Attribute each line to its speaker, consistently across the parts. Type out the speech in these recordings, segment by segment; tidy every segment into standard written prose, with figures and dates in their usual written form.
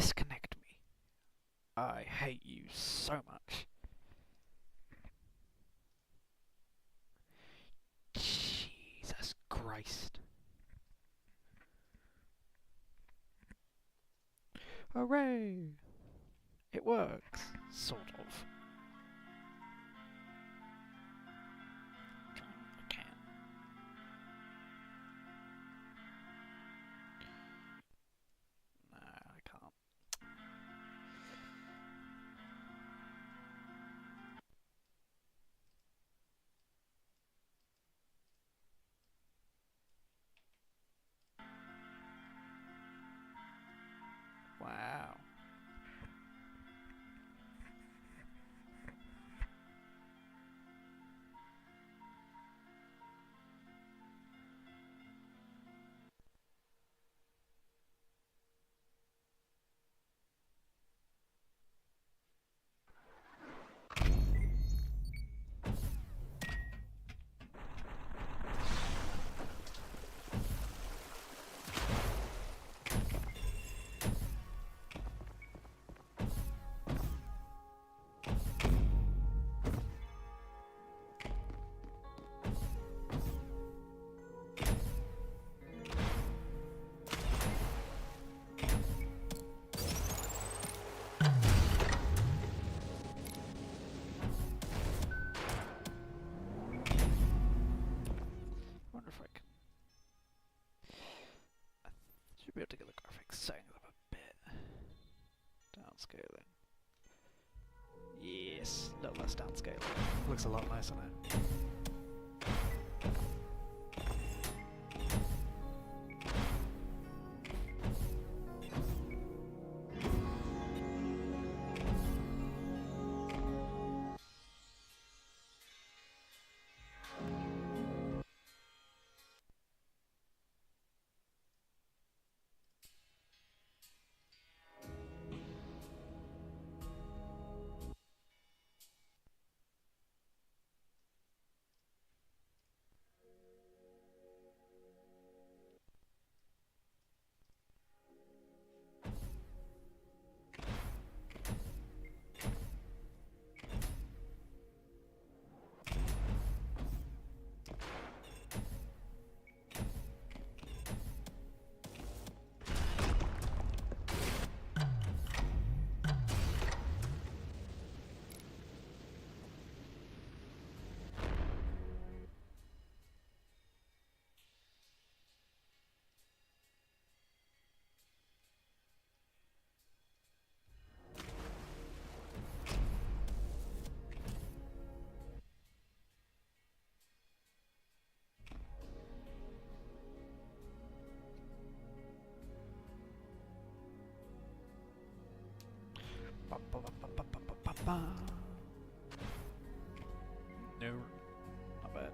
Speaker 1: disconnect me. I hate you so much. Jesus Christ. Hooray! It works. Sort of. I can. No, I can't. Wow. I wonder if I can. I should be able to get the graphics setting up a bit. Downscaling. Yes, a little less downscaling. Looks a lot nicer now. Ba, ba, ba, ba, ba, ba, ba, ba. No, not bad.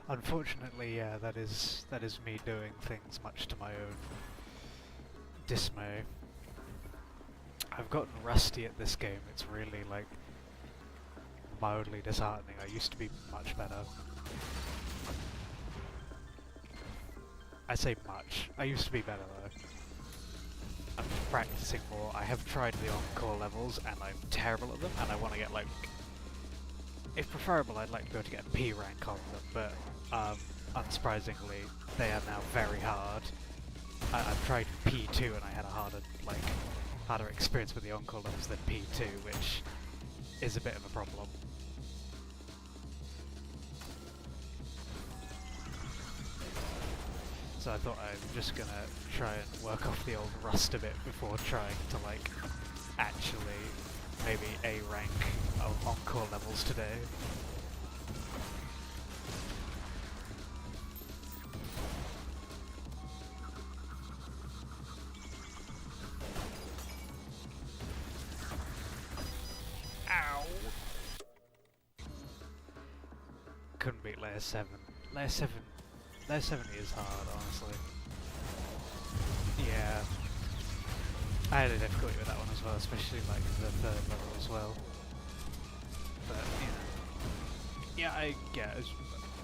Speaker 1: Unfortunately, yeah, that is me doing things much to my own dismay. I've gotten rusty at this game. It's really like mildly disheartening. I used to be much better. I say much. I used to be better though. I'm practicing more. I have tried the encore levels and I'm terrible at them, and I want to get like, if preferable, I'd like to be able to get a P rank on them, but unsurprisingly, they are now very hard. I've tried P2 and I had a harder experience with the encore levels than P2, which is a bit of a problem. So I thought I'm just gonna try and work off the old rust a bit before trying to like actually maybe A rank encore levels today. Ow! Couldn't beat layer 7. Layer 70 is hard, honestly. Yeah. I had a difficulty with that one as well, especially like the third level as well. But, you know. Yeah,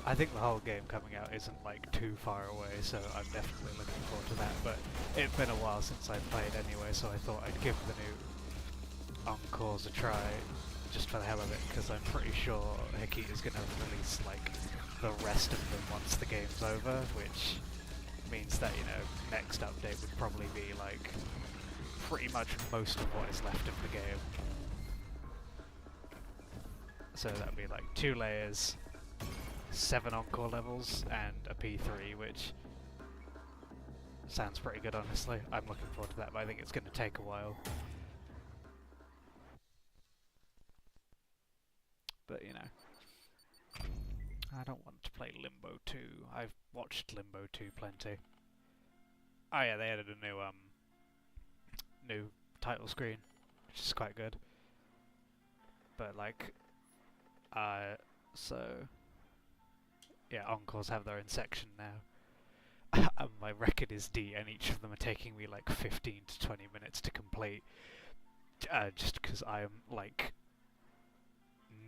Speaker 1: I think the whole game coming out isn't like too far away, so I'm definitely looking forward to that. But it's been a while since I played anyway, so I thought I'd give the new Encores a try, just for the hell of it, because I'm pretty sure Hickey is going to release like the rest of them once the game's over, which means that, you know, next update would probably be like pretty much most of what is left of the game. So that'd be like 2 layers, 7 encore levels, and a P3, which sounds pretty good, honestly. I'm looking forward to that, but I think it's going to take a while. But, you know, I don't want to play Limbo 2. I've watched Limbo 2 plenty. Oh yeah, they added a new title screen, which is quite good. But like, so yeah, Encores have their own section now. And my record is D, and each of them are taking me like 15 to 20 minutes to complete, just because I am like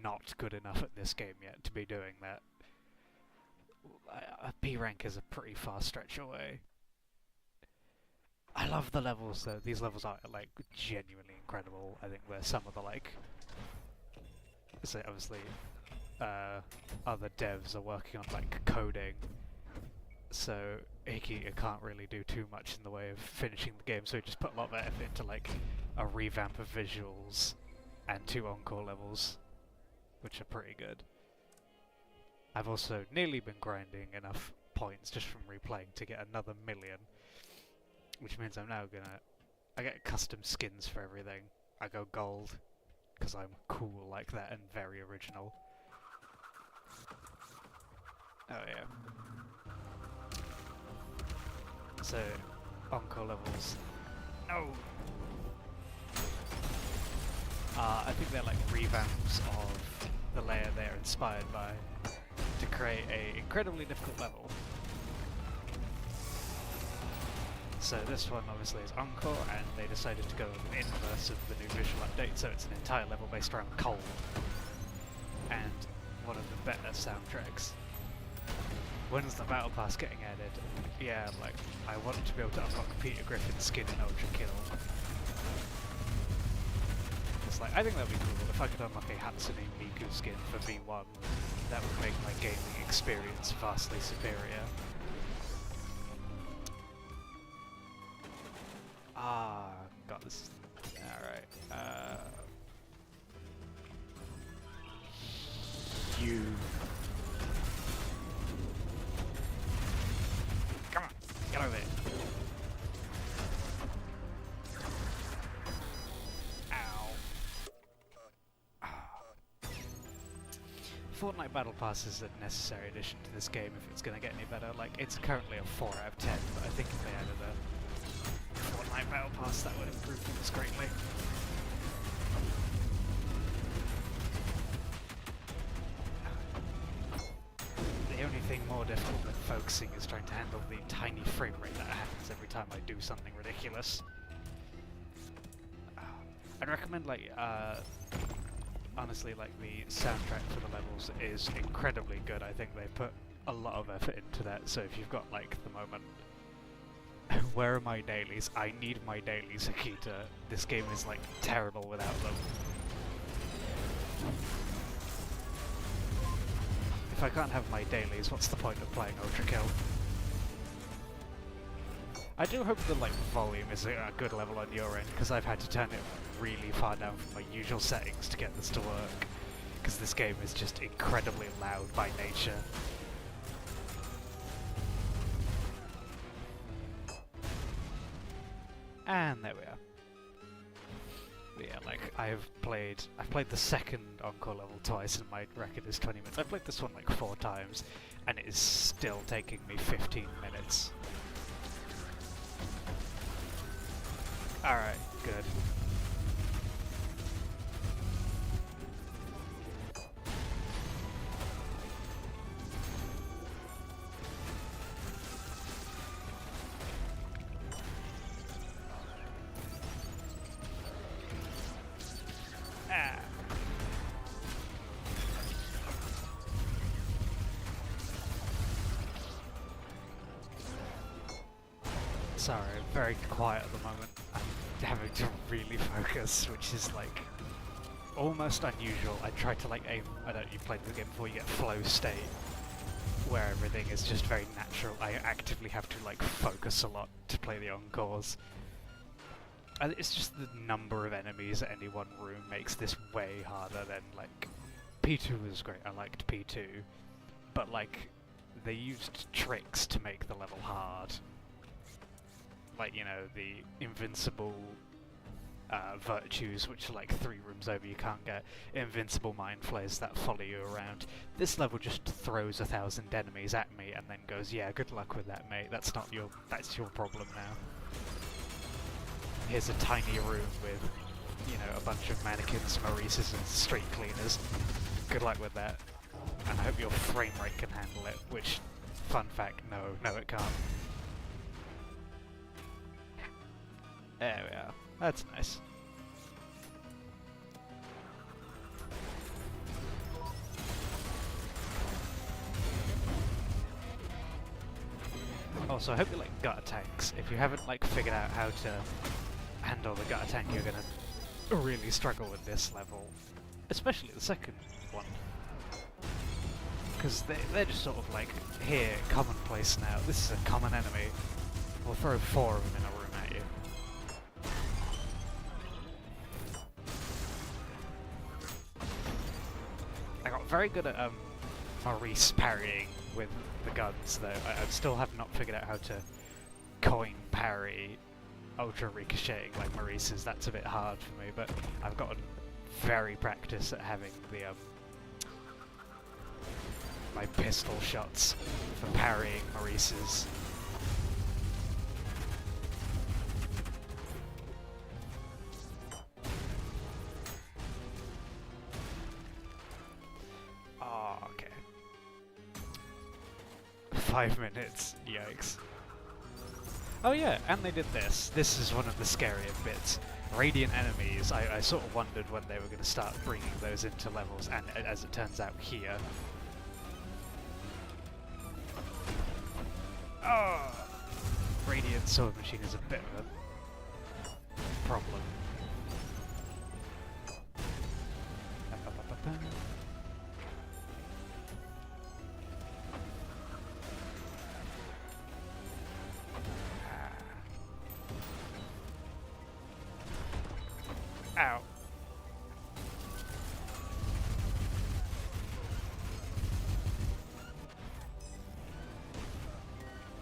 Speaker 1: not good enough at this game yet to be doing that. A P rank is a pretty far stretch away. I love the levels though. These levels are like genuinely incredible. I think they're some of the like, so obviously other devs are working on like coding, so Hickey can't really do too much in the way of finishing the game, so he just put a lot of effort into like a revamp of visuals and 2 encore levels, which are pretty good. I've also nearly been grinding enough points just from replaying to get another 1,000,000, which means I'm now I get custom skins for everything. I go gold, because I'm cool like that and very original. Oh yeah. So, encore levels. No! I think they're like revamps of the layer they're inspired by to create an incredibly difficult level. So this one obviously is Encore, and they decided to go with an inverse of the new visual update, so it's an entire level based around cold, and one of the better soundtracks. When's the battle pass getting added? Yeah, like, I want to be able to unlock Peter Griffin's skin in ultrakill. It's like, I think that'd be cool if I could unlock a Hatsune Miku skin for V1. That would make my gaming experience vastly superior. Ah, got this. Alright, you. Come on, get over there. Fortnite Battle Pass is a necessary addition to this game if it's going to get any better. Like, it's currently a 4 out of 10, but I think if they added a Fortnite Battle Pass, that would improve things greatly. The only thing focusing is trying to handle the tiny frame rate that happens every time I do something ridiculous. I'd recommend, like, honestly, like, the soundtrack for the levels is incredibly good. I think they put a lot of effort into that, so if you've got, like, the moment, where are my dailies? I need my dailies, Akita. This game is, like, terrible without them. If I can't have my dailies, what's the point of playing ultrakill? I do hope the, like, volume is a good level on your end, because I've had to turn it really far down from my usual settings to get this to work, because this game is just incredibly loud by nature. And there we are. But yeah, like, I've played the second Encore level twice and my record is 20 minutes. I've played this one like 4 times and it is still taking me 15 minutes. Alright, good. Sorry, I'm very quiet at the moment. I'm having to really focus, which is like almost unusual. I try to like aim, I don't know, you've played the game before, you get flow state, where everything is just very natural. I actively have to like focus a lot to play the Encores. And it's just the number of enemies at any one room makes this way harder than like... P2 was great, I liked P2, but like they used tricks to make the level hard. Like, you know, the invincible virtues, which are like 3 rooms over you can't get, invincible mind flayers that follow you around. This level just throws 1,000 enemies at me and then goes, yeah, good luck with that, mate. That's your problem now. Here's a tiny room with, you know, a bunch of mannequins, Maurices and street cleaners. Good luck with that. And I hope your frame rate can handle it, which, fun fact, no it can't. There we are. That's nice. Also, I hope you like gutter tanks. If you haven't like figured out how to handle the gutter tank, you're gonna really struggle with this level. Especially the second one. Because they're just sort of like, here, commonplace now. This is a common enemy. We'll throw 4 of them in a room at you. I got very good at Maurice parrying with the guns, though. I still have not figured out how to coin parry ultra ricocheting like Maurice's. That's a bit hard for me, but I've gotten very practice at having the my pistol shots for parrying Maurice's. Oh, okay. 5 minutes, yikes. Oh yeah, and they did this. This is one of the scarier bits. Radiant enemies, I sort of wondered when they were going to start bringing those into levels, and as it turns out here... Oh! Radiant sword machine is a bit of a problem. Ow.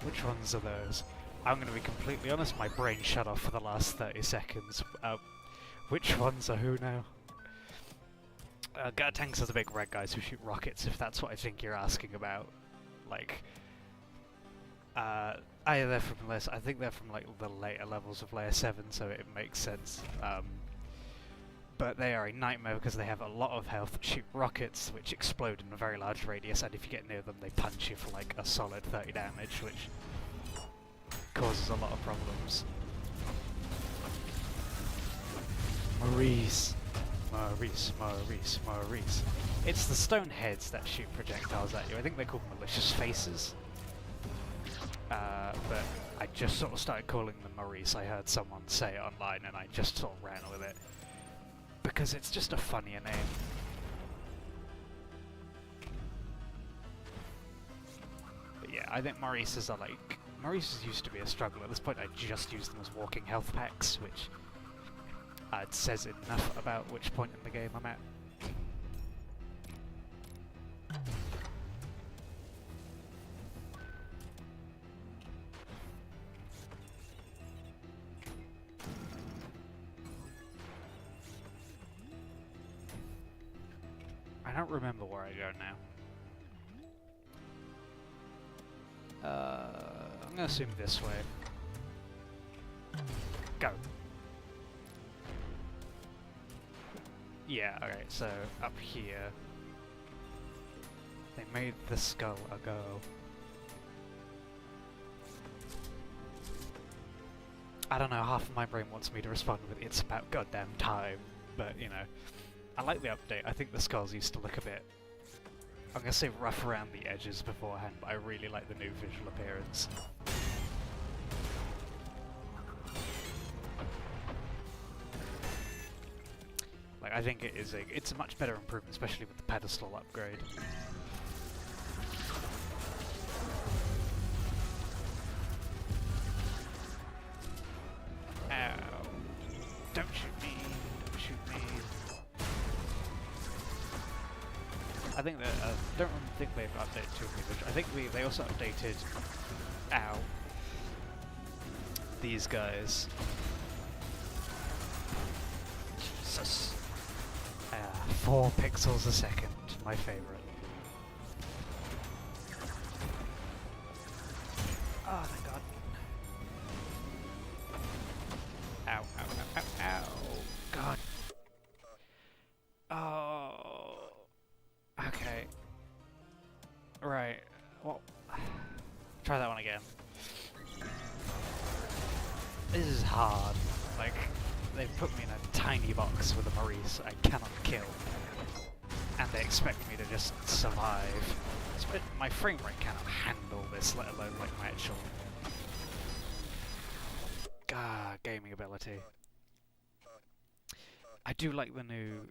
Speaker 1: Which ones are those? I'm going to be completely honest, my brain shut off for the last 30 seconds. Which ones are who now? Gutter tanks are the big red guys who shoot rockets, if that's what I think you're asking about. Like, they're from I think they're from like the later levels of layer 7, so it makes sense. but they are a nightmare because they have a lot of health, shoot rockets which explode in a very large radius, and if you get near them they punch you for like a solid 30 damage, which causes a lot of problems. Maurice. It's the stone heads that shoot projectiles at you. I think they're called malicious faces. But I just sort of started calling them Maurice. I heard someone say it online and I just sort of ran with it. Because it's just a funnier name. But yeah, I think Maurices are like... Maurices used to be a struggle. At this point I just use them as walking health packs, which... it says enough about which point in the game I'm at. I don't remember where I go now. I'm gonna assume this way. Go. Yeah, okay, so up here they made the skull a go. I don't know, half of my brain wants me to respond with it's about goddamn time, but you know, I like the update. I think the skulls used to look a bit, I'm gonna say rough around the edges beforehand, but I really like the new visual appearance. Like, I think it's a much better improvement, especially with the pedestal upgrade. Ow. Don't shoot me, don't shoot me. I think that, don't think they've updated too many. I think they also updated, ow, these guys. Jesus. 4 pixels a second, my favourite. Oh, thank God. Ow, ow, ow, ow, ow. God. Oh. Okay. Right. Well, try that one again. This is hard. Like, they've put me in a tiny box with a Maurice I cannot kill. And they expect me to just survive. But my frame rate cannot handle this, let alone like my actual... gaming ability. I do like the new...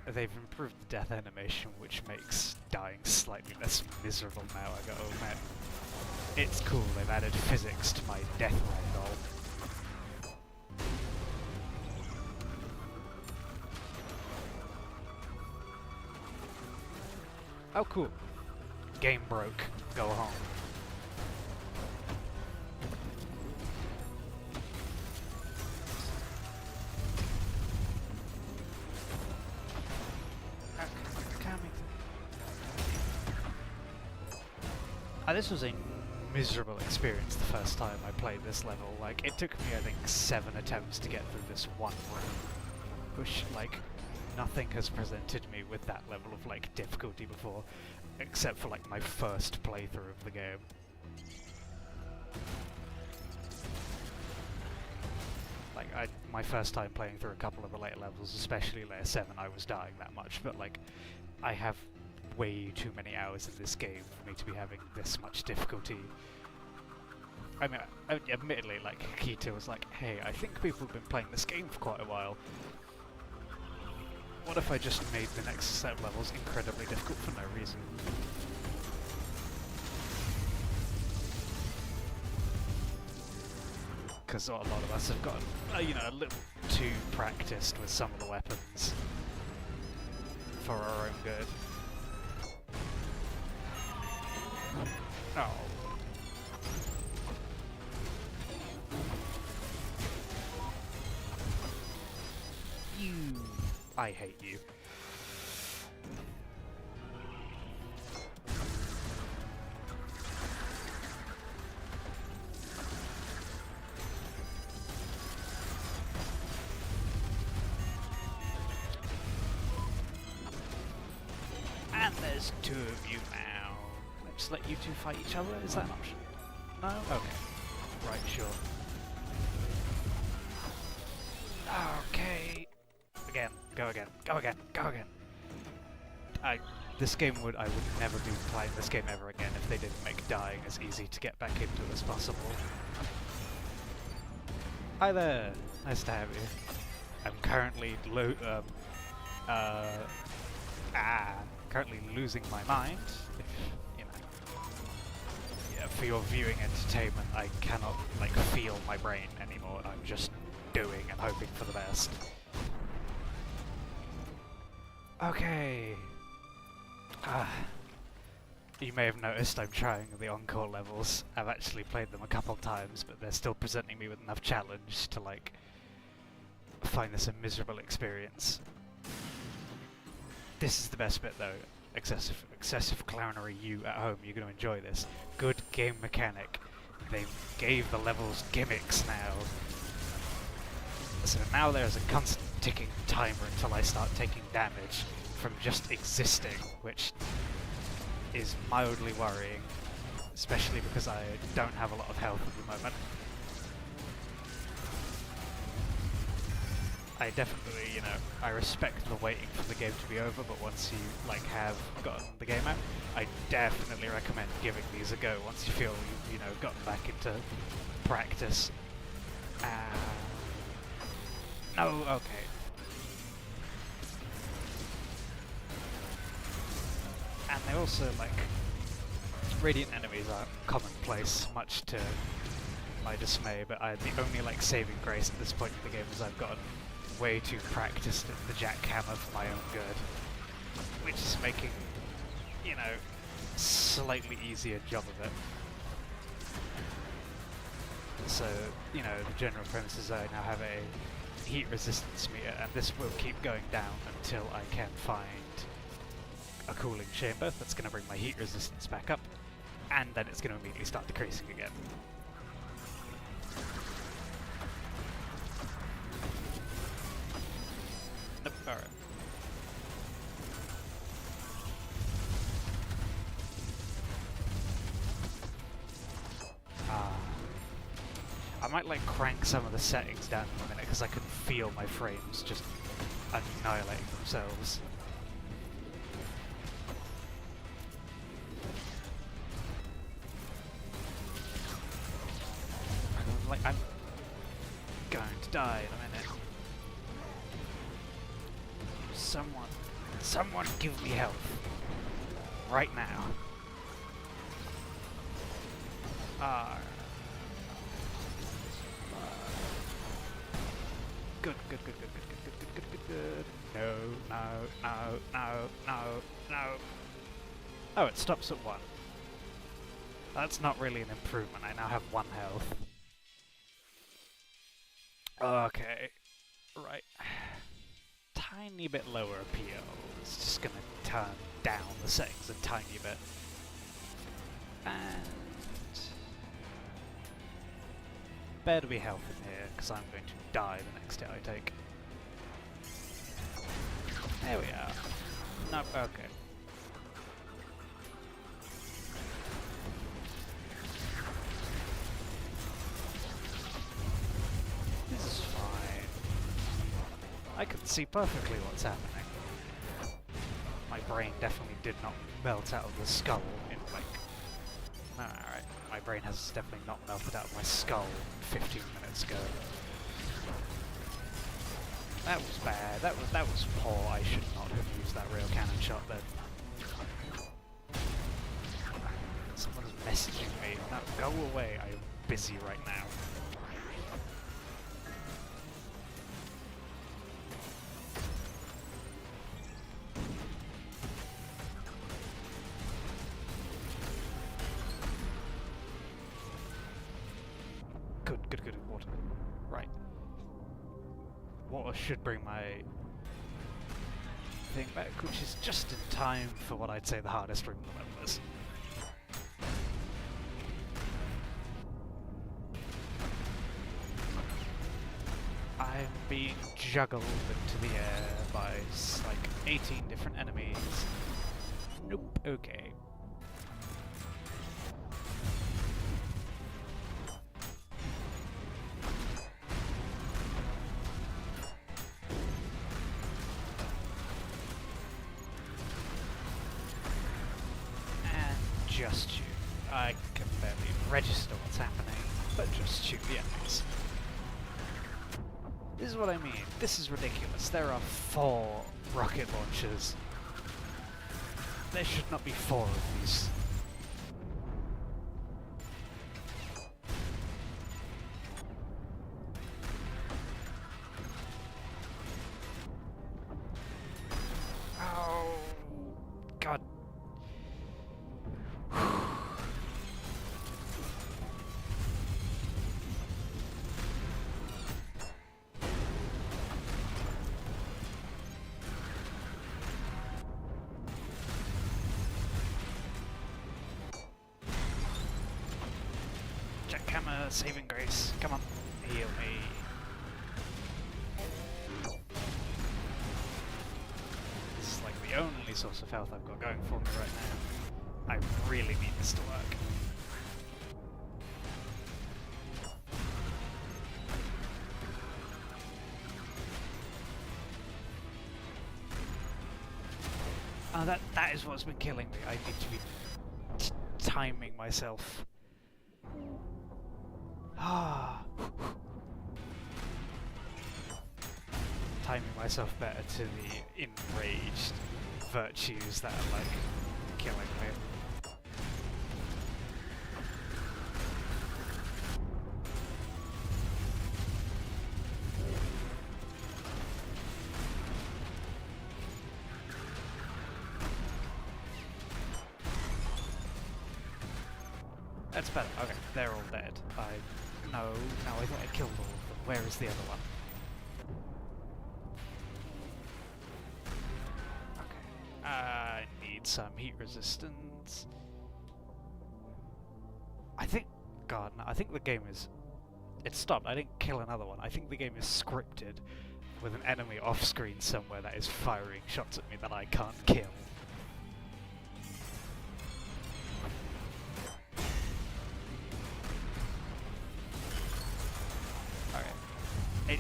Speaker 1: They've improved the death animation, which makes dying slightly less miserable now. I go, oh man, it's cool, they've added physics to my death roll. Oh cool. Game broke. Go home. This was a miserable experience the first time I played this level. Like, it took me, I think, 7 attempts to get through this one room. Which, like, nothing has presented me with that level of, like, difficulty before. Except for, like, my first playthrough of the game. Like, my first time playing through a couple of the later levels, especially layer 7, I was dying that much. But, like, I have way too many hours in this game for me to be having this much difficulty. I mean, admittedly, like, Keita was like, hey, I think people have been playing this game for quite a while. What if I just made the next set of levels incredibly difficult for no reason? Because a lot of us have gotten, you know, a little too practiced with some of the weapons for our own good. Oh. You. I hate you. there's two of you now. Can I just let you two fight each other? Is that an option? No? Okay. Right, sure. Okay. Again. Go again. Go again. Go again. I would never be playing this game ever again if they didn't make dying as easy to get back into as possible. Hi there! Nice to have you. I'm currently currently losing my mind. If, you know, yeah, for your viewing entertainment, I cannot, like, feel my brain anymore. I'm just doing and hoping for the best. Okay. You may have noticed I'm trying the encore levels. I've actually played them a couple times, but they're still presenting me with enough challenge to, like, find this a miserable experience. This is the best bit though. Excessive clownery. You at home, you're going to enjoy this. Good game mechanic. They gave the levels gimmicks now. So now there's a constant ticking timer until I start taking damage from just existing, which is mildly worrying, especially because I don't have a lot of health at the moment. I definitely, you know, I respect the waiting for the game to be over, but once you, like, have gotten the game out, I definitely recommend giving these a go once you feel you've, you know, gotten back into practice. No, okay. And they also, like, radiant enemies are commonplace, much to my dismay, but the only, like, saving grace at this point in the game is I've gotten way too practiced at the jackhammer for my own good, which is making, you know, slightly easier job of it. So, you know, the general premise is I now have a heat resistance meter, and this will keep going down until I can find a cooling chamber that's going to bring my heat resistance back up, and then it's going to immediately start decreasing again. Nope, alright. I might, like, crank some of the settings down in a minute because I can feel my frames just annihilating themselves. I'm going to die in a minute. Someone give me help. Right now. Good. No. Oh, it stops at 1. That's not really an improvement. I now have 1 health. Okay, right. Tiny bit lower appeal. It's just gonna turn down the settings a tiny bit. And better be health in here, because I'm going to die the next hit I take. There we are. Nope, okay. This is fine. I can see perfectly what's happening. My brain definitely did not melt out of the skull in, like... No, alright. My brain has definitely not melted out of my skull 15 minutes ago. That was bad. That was poor. I should not have used that rail cannon shot then. Someone's messaging me. No, go away. I am busy right now. Good. Water. Right. Water should bring my thing back, which is just in time for what I'd say the hardest room in the level is. I'm being juggled into the air by, like, 18 different enemies. Nope. Okay. And just shoot. I can barely register what's happening, but just shoot the enemies. This is what I mean. This is ridiculous. There are 4 rocket launchers. There should not be 4 of these. Oh, God. Jackhammer, saving grace. Come on, heal me. This is like the only source of health I've got going for me right now. I really need this to work. Oh, that is what's been killing me. I need to be timing myself. Timing myself better to the enraged virtues that are like killing me. That's better. Okay, they're all dead. No, I thought I killed all of them. Where is the other one? Okay. I need some heat resistance. I think... God, no, I think the game is... It stopped. I didn't kill another one. I think the game is scripted with an enemy off-screen somewhere that is firing shots at me that I can't kill.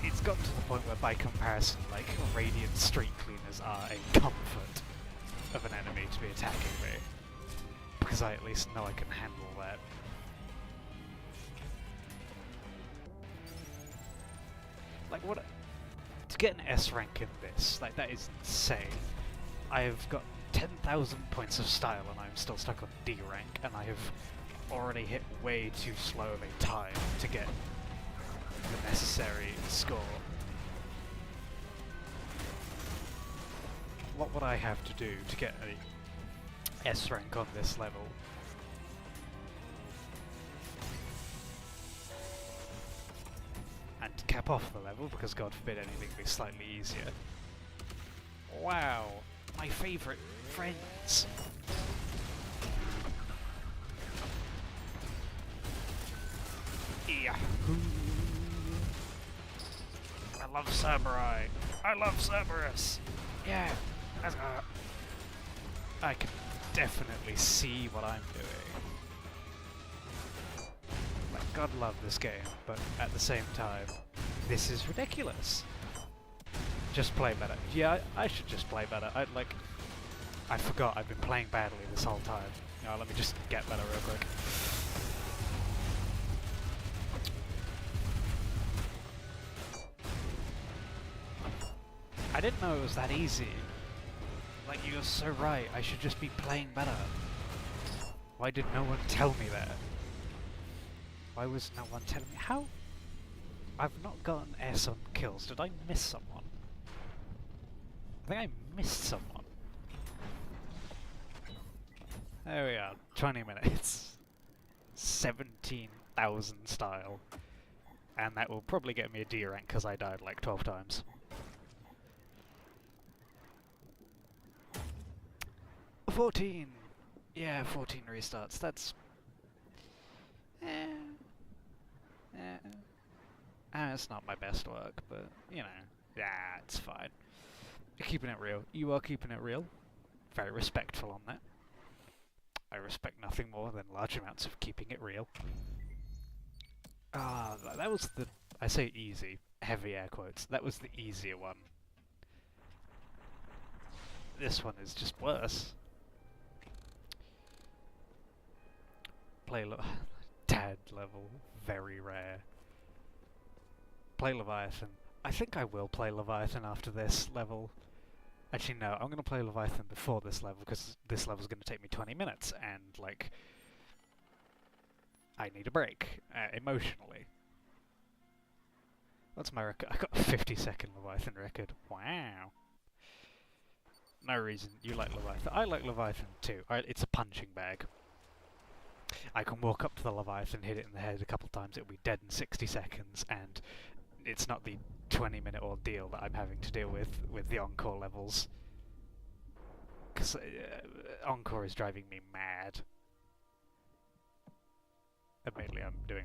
Speaker 1: It's gotten to the point where, by comparison, like, radiant street cleaners are a comfort of an enemy to be attacking me. Because I at least know I can handle that. Like, what... To get an S rank in this, like, that is insane. I've got 10,000 points of style and I'm still stuck on D rank, and I have already hit way too slow of a time to get the necessary score. What would I have to do to get a S rank on this level? And to cap off the level, because God forbid anything be slightly easier. Wow, my favourite friends. Yahoo! I love samurai. I love Cerberus. Yeah. I can definitely see what I'm doing. Like, God love this game, but at the same time, this is ridiculous. Just play better. Yeah, I should just play better. I forgot I've been playing badly this whole time. You know, let me just get better real quick. I didn't know it was that easy. Like, you're so right, I should just be playing better. Why did no one tell me that? Why was no one telling me? How? I've not gotten S on kills. Did I miss someone? I think I missed someone. There we are, 20 minutes. 17,000 style. And that will probably get me a D rank because I died like 12 times. 14! Yeah, 14 restarts. That's... it's not my best work, but, you know, yeah, it's fine. You're keeping it real. You are keeping it real. Very respectful on that. I respect nothing more than large amounts of keeping it real. Ah, that was the... I say easy, heavy air quotes. That was the easier one. This one is just worse. Dad level, very rare. Play Leviathan. I think I will play Leviathan after this level. Actually, no, I'm going to play Leviathan before this level, because this level's going to take me 20 minutes, and, like, I need a break, emotionally. What's my record? I got a 50-second Leviathan record. Wow. No reason. You like Leviathan. I like Leviathan too. It's a punching bag. I can walk up to the Leviathan, hit it in the head a couple times, it'll be dead in 60 seconds, and it's not the 20-minute ordeal that I'm having to deal with the Encore levels. Because Encore is driving me mad. Admittedly, I'm doing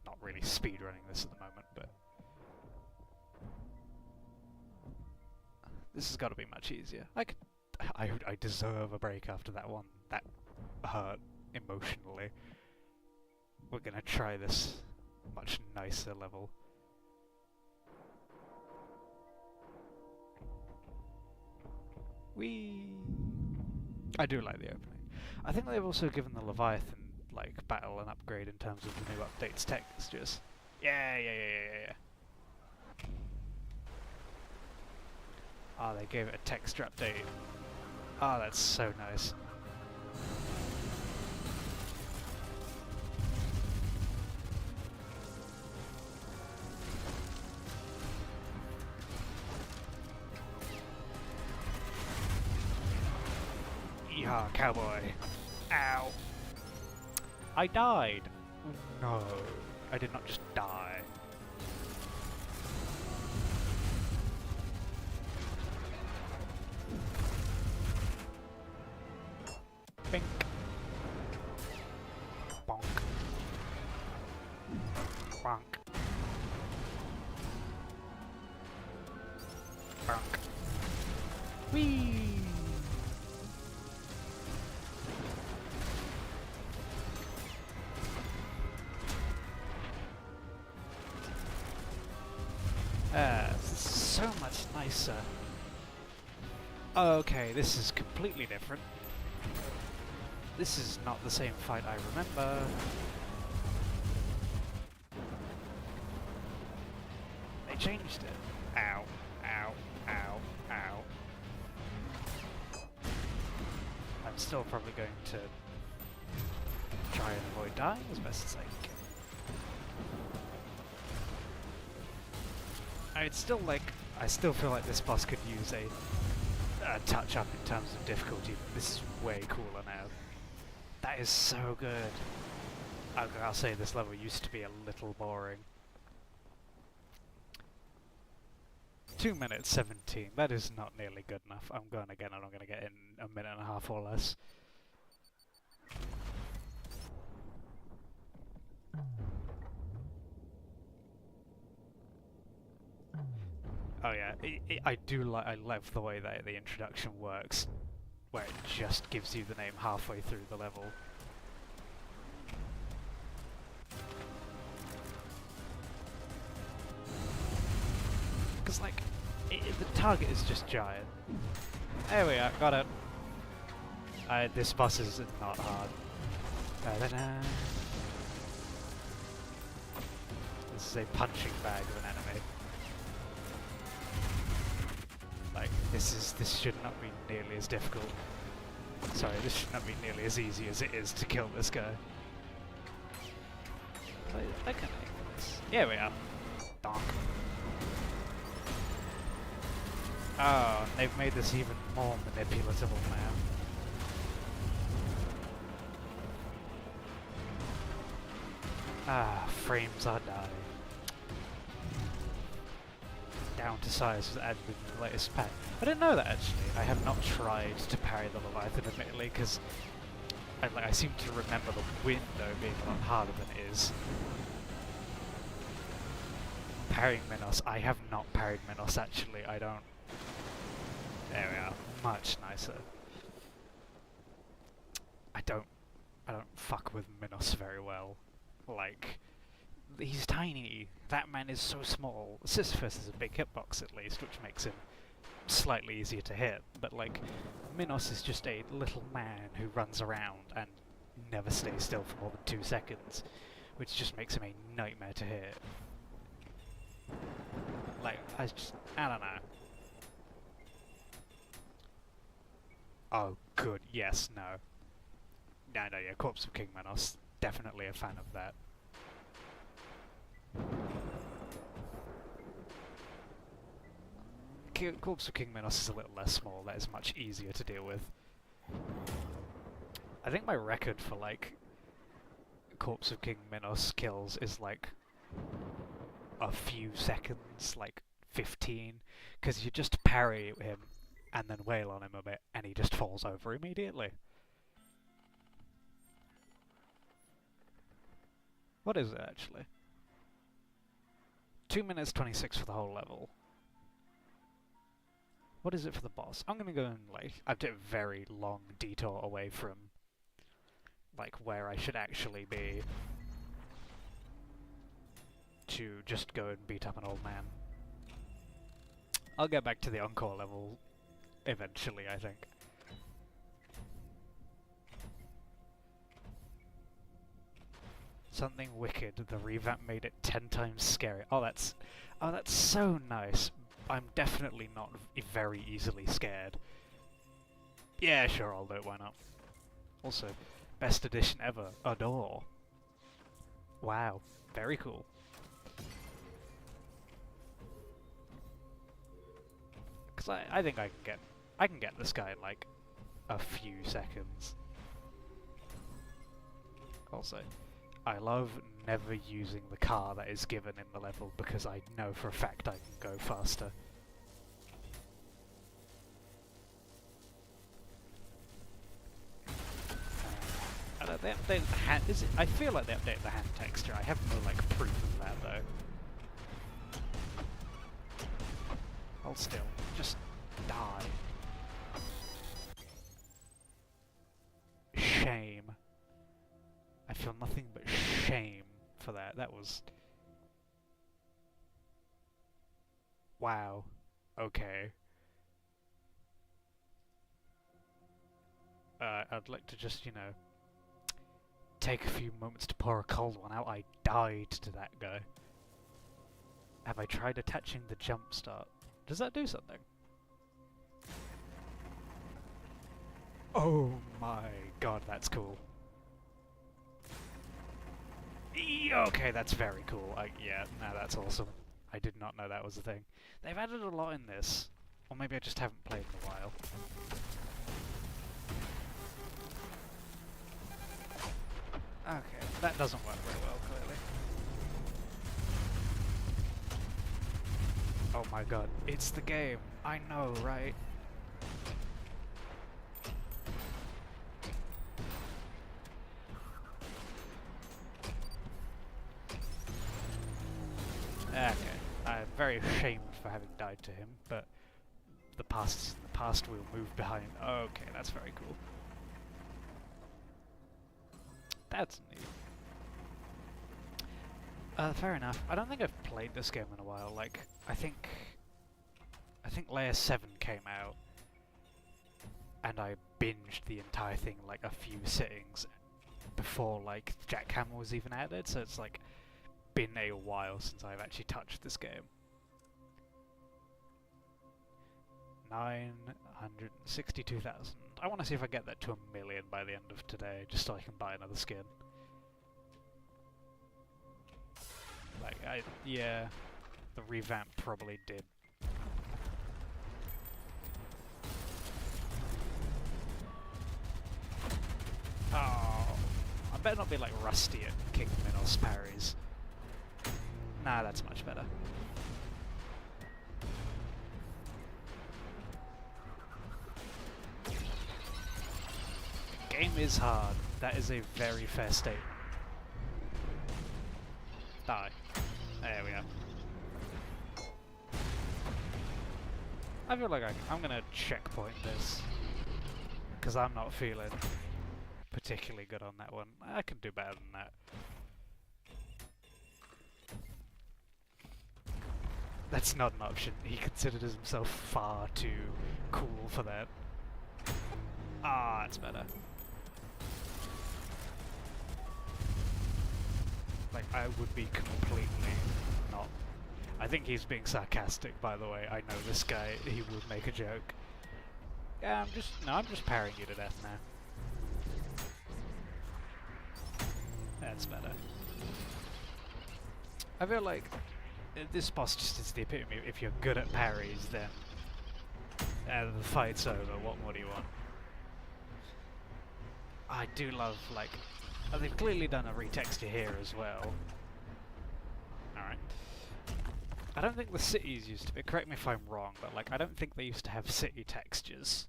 Speaker 1: not really speedrunning this at the moment, but this has got to be much easier. I deserve a break after that one. That hurt emotionally. We're gonna try this much nicer level. Whee! I do like the opening. I think they've also given the Leviathan like battle an upgrade in terms of the new updates textures. Yeah. Ah, they gave it a texture update. Ah, that's so nice. Yeehaw, cowboy. Ow. I died. No, I did not just die. Bink. Bonk. Bonk. Bonk. Whee! So much nicer. Okay, this is completely different. This is not the same fight I remember. They changed it. Ow, ow, ow, ow. I'm still probably going to try and avoid dying as best as I can. I still feel like this boss could use a touch up in terms of difficulty, but this is way cooler now. That is so good. I'll say this level used to be a little boring. 2 minutes 17, that is not nearly good enough. I'm going again and I'm going to get in a minute and a half or less. Oh yeah, I love the way that the introduction works, where it just gives you the name halfway through the level. Because like, the target is just giant. There we are, got it. This boss is not hard. Da-da-da. This is a punching bag of an enemy. Like, this should not be nearly as difficult. Sorry, this should not be nearly as easy as it is to kill this guy. I can make this. Here we are. Donk. Oh, they've made this even more manipulatable now. Ah, frames are dying. Down to size was added in the latest patch. I didn't know that actually. I have not tried to parry the Leviathan admittedly, because I seem to remember the window being a lot harder than it is. Parrying Minos. I have not parried Minos actually. I don't. There we are. Much nicer. I I don't fuck with Minos very well. Like, he's tiny. That man is so small. Sisyphus is a big hitbox at least, which makes him slightly easier to hit. But like, Minos is just a little man who runs around and never stays still for more than 2 seconds, which just makes him a nightmare to hit. Like, I don't know. Oh, good. Yes, no. No, yeah, Corpse of King Minos. Definitely a fan of that. Corpse of King Minos is a little less small. That is much easier to deal with. I think my record for, like, Corpse of King Minos kills is, like, a few seconds, like 15, because you just parry him and then wail on him a bit, and he just falls over immediately. What is it, actually? 2 minutes 26 for the whole level. What is it for the boss? I'm gonna go and, like, I've done a very long detour away from, like, where I should actually be, to just go and beat up an old man. I'll get back to the encore level eventually, I think. Something wicked. The revamp made it 10 times scarier. Oh, that's so nice. I'm definitely not very easily scared. Yeah, sure, I'll do it. Why not? Also, best edition ever. Adore. Wow, very cool. Because I think I can get this guy in like a few seconds. Also, I love never using the car that is given in the level because I know for a fact I can go faster. They updated the hand. I feel like they updated the hand texture. I have no like proof of that though. Hold still. Just die. Shame. I feel nothing but shame for that. That was... Wow. Okay. I'd like to just, you know, take a few moments to pour a cold one out. I died to that guy. Have I tried attaching the jump start? Does that do something? Oh my god, that's cool. Okay, that's very cool. Yeah, no, that's awesome. I did not know that was a thing. They've added a lot in this. Or maybe I just haven't played in a while. Okay, that doesn't work very well, clearly. Oh my god, it's the game. I know, right? Okay, I'm very ashamed for having died to him, but the past is in the past, we'll move behind. Okay, that's very cool. That's neat. Fair enough. I don't think I've played this game in a while. Like, I think Layer 7 came out, and I binged the entire thing like a few sittings before like Jackhammer was even added. So it's like been a while since I've actually touched this game. 962,000. I want to see if I get that to 1 million by the end of today, just so I can buy another skin. Like, yeah, the revamp probably did. Oh, I better not be like rusty at King Minos parries. Nah, that's much better. Game is hard. That is a very fair statement. Die. There we go. I feel like I'm gonna checkpoint this, because I'm not feeling particularly good on that one. I can do better than that. That's not an option. He considered himself far too cool for that. Ah, that's better. Like, I would be completely not. I think he's being sarcastic, by the way. I know this guy, he would make a joke. Yeah, I'm just parrying you to death now. That's better. I feel like this boss just is the epitome. If you're good at parries, then the fight's over. What more do you want? I do love, like, they've clearly done a retexture here as well. Alright. I don't think the cities used to be, correct me if I'm wrong, but like, I don't think they used to have city textures.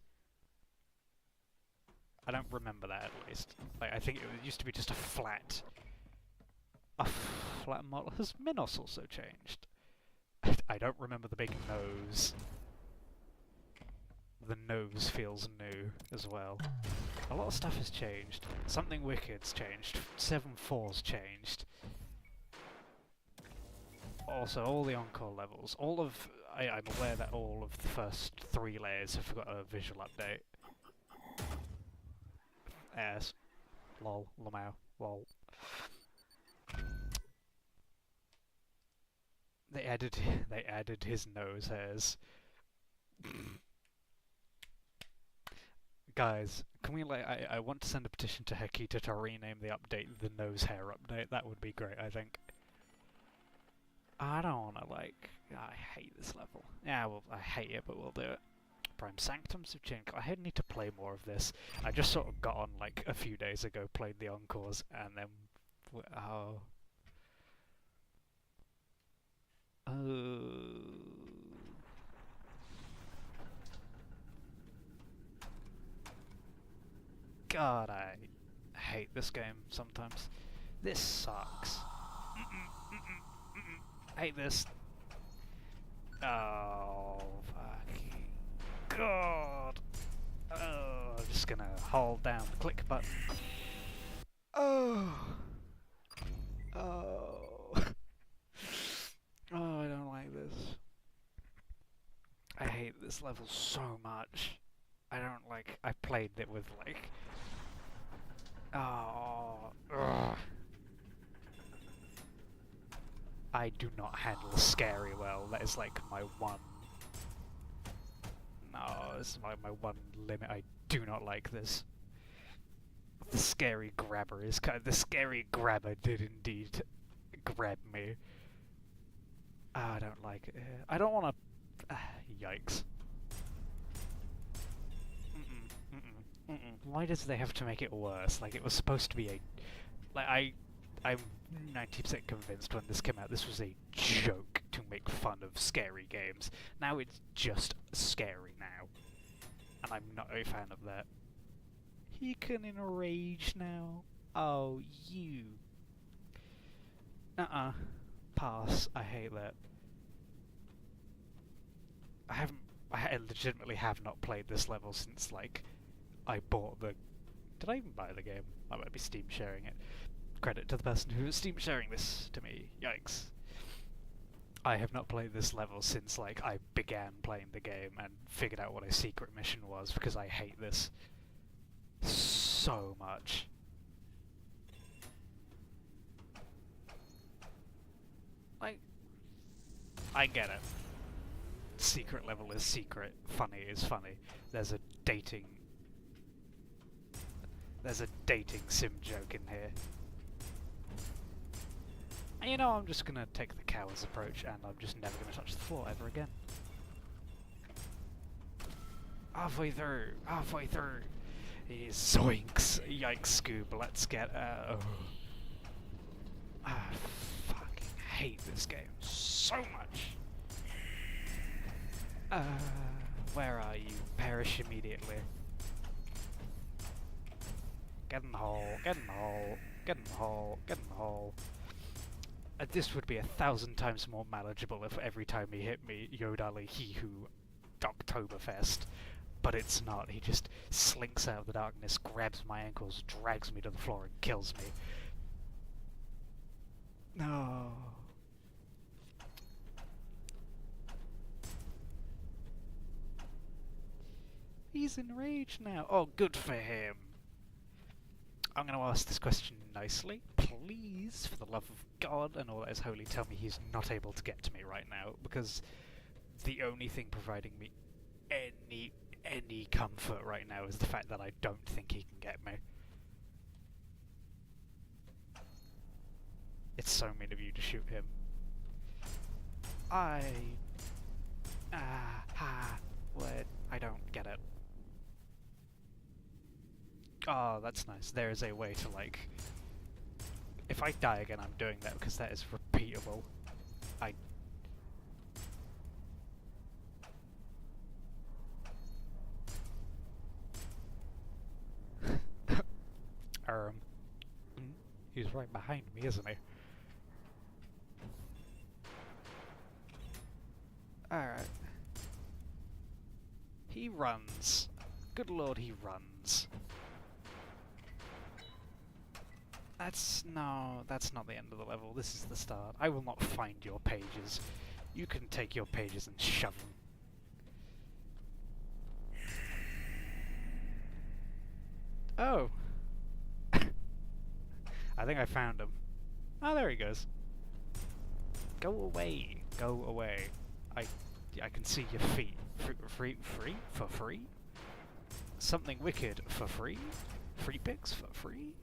Speaker 1: I don't remember that, at least. Like, I think it used to be just a flat model. Has Minos also changed? I don't remember the big nose. The nose feels new as well. A lot of stuff has changed. Something Wicked's changed. 7-4's changed. Also, all the Encore levels. I'm aware that all of the first 3 layers have got a visual update. Yes. Lol. Lamau. Lol. They added his nose hairs. Guys, can we I want to send a petition to Hekita to rename the update the nose hair update. That would be great, I think. I don't wanna I hate this level. Yeah, well, I hate it, but we'll do it. Prime Sanctums have changed. I need to play more of this. I just sort of got on like a few days ago, played the Encores, and then oh. God, I hate this game sometimes. This sucks. Hate this. Oh, fucking God. Oh, I'm just gonna hold down the click button. Oh. Oh. Oh, I don't like this. I hate this level so much. I don't like. I played it with like. Oh. Ugh. I do not handle scary well. That is like my one. No, this is my one limit. I do not like this. The scary grabber is kind of. The scary grabber did indeed grab me. I don't like it here. I don't want to. Yikes. Why does they have to make it worse? Like, it was supposed to be a... Like, I'm 90% convinced when this came out this was a joke to make fun of scary games. Now it's just scary now. And I'm not a fan of that. He can enrage now. Oh, you. Pass. I hate that. I legitimately have not played this level since, like, I bought the... Did I even buy the game? I might be Steam sharing it. Credit to the person who is Steam sharing this to me. Yikes. I have not played this level since, like, I began playing the game and figured out what a secret mission was, because I hate this so much. Like, I get it. Secret level is secret. Funny is funny. There's a dating sim joke in here. And you know, I'm just gonna take the coward's approach and I'm just never gonna touch the floor ever again. Halfway through! Halfway through! Zoinks! Yikes, Scoob, let's get I fucking hate this game so much! Where are you? Perish immediately. Get in the hole, get in the hole, get in the hole, get in the hole. This would be 1,000 times more manageable if every time he hit me, Yodali He Who Oktoberfest. but it's not. He just slinks out of the darkness, grabs my ankles, drags me to the floor, and kills me. No. He's enraged now. Oh, good for him. I'm going to ask this question nicely. Please, for the love of God and all that is holy, tell me he's not able to get to me right now, because the only thing providing me any comfort right now is the fact that I don't think he can get me. It's so mean of you to shoot him. What? I don't get it. Oh, that's nice. There is a way to, like... If I die again, I'm doing that because that is repeatable. He's right behind me, isn't he? Alright. He runs. Good lord, he runs. That's not the end of the level. This is the start. I will not find your pages. You can take your pages and shove them. Oh! I think I found him. Oh, there he goes. Go away. Go away. I can see your feet. Free? For free? Something wicked for free? Free pics for free?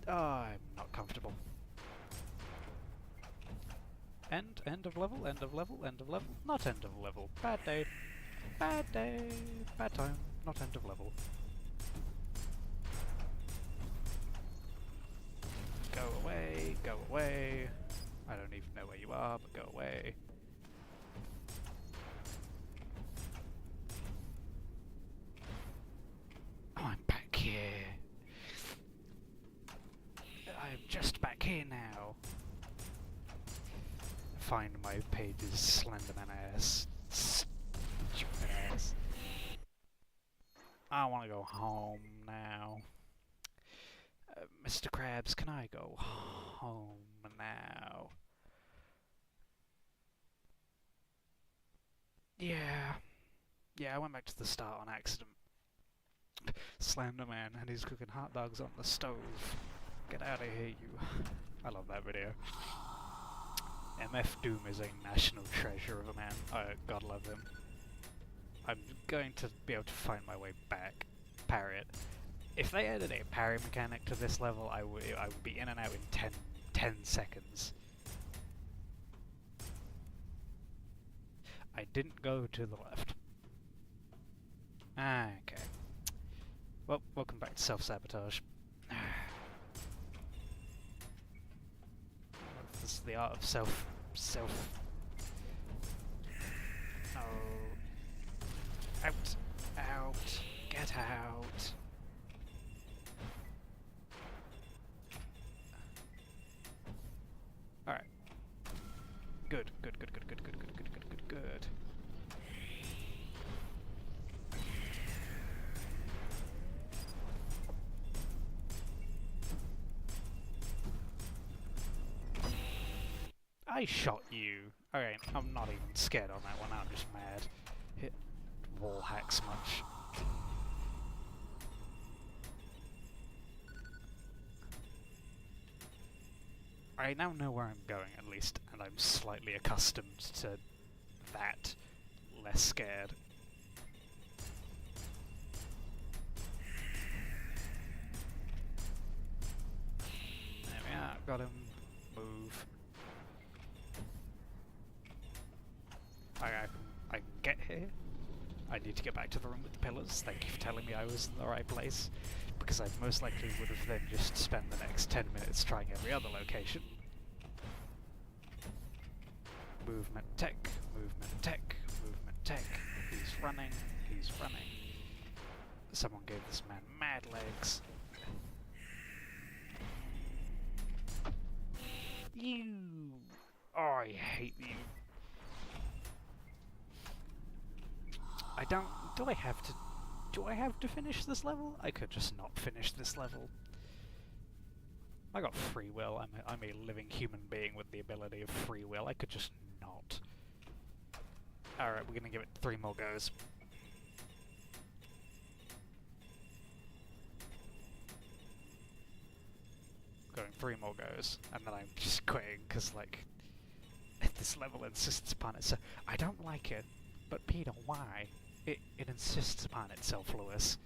Speaker 1: Oh, I'm not comfortable. End of level, end of level, end of level. Not end of level. Bad day. Bad day. Bad time. Not end of level. Go away, go away. I don't even know where you are, but go away. Oh, I'm back here. I'm just back here now. Find my pages, Slenderman ass. Stupid ass. I want to go home now. Mr. Krabs, can I go home now? Yeah, I went back to the start on accident. Slenderman, and he's cooking hot dogs on the stove. Get out of here, you. I love that video. MF Doom is a national treasure of a man. God love him. I'm going to be able to find my way back. Parry it. If they added a parry mechanic to this level, I would be in and out in 10 seconds. I didn't go to the left. Okay. Well, welcome back to self-sabotage. This is the art of self... Oh. Out. Out. Get out. Alright. Good. I shot you. Okay, I'm not even scared on that one, I'm just mad. Hit wall hacks much. I now know where I'm going, at least, and I'm slightly accustomed to that. Less scared. There we are, got him. Move. I can get here. I need to get back to the room with the pillars. Thank you for telling me I was in the right place, because I most likely would have then just spent the next 10 minutes trying every other location. Movement tech, movement tech, movement tech. He's running, he's running. Someone gave this man mad legs. You! Oh, I hate you. Do I have to Do I have to finish this level? I could just not finish this level. I got free will. I'm a living human being with the ability of free will. I could just not. Alright, we're gonna give it 3 more goes. Going 3 more goes, and then I'm just quitting, because, like, this level insists upon it. So I don't like it, but Peter, why? It insists upon itself, Lewis.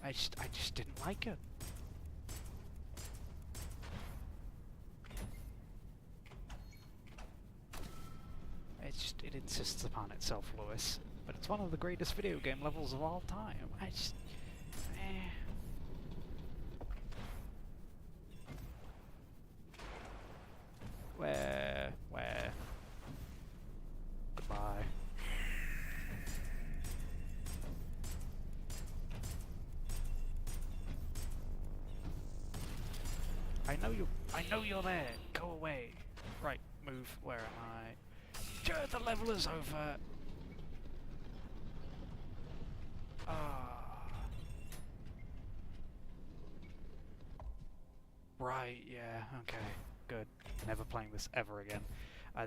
Speaker 1: I just didn't like it. It insists upon itself, Lewis. But it's one of the greatest video game levels of all time. Where? Goodbye. I know you're there. Go away. Right, move. Where am I? Sure, the level is over. Right, yeah, okay. Good. Never playing this ever again.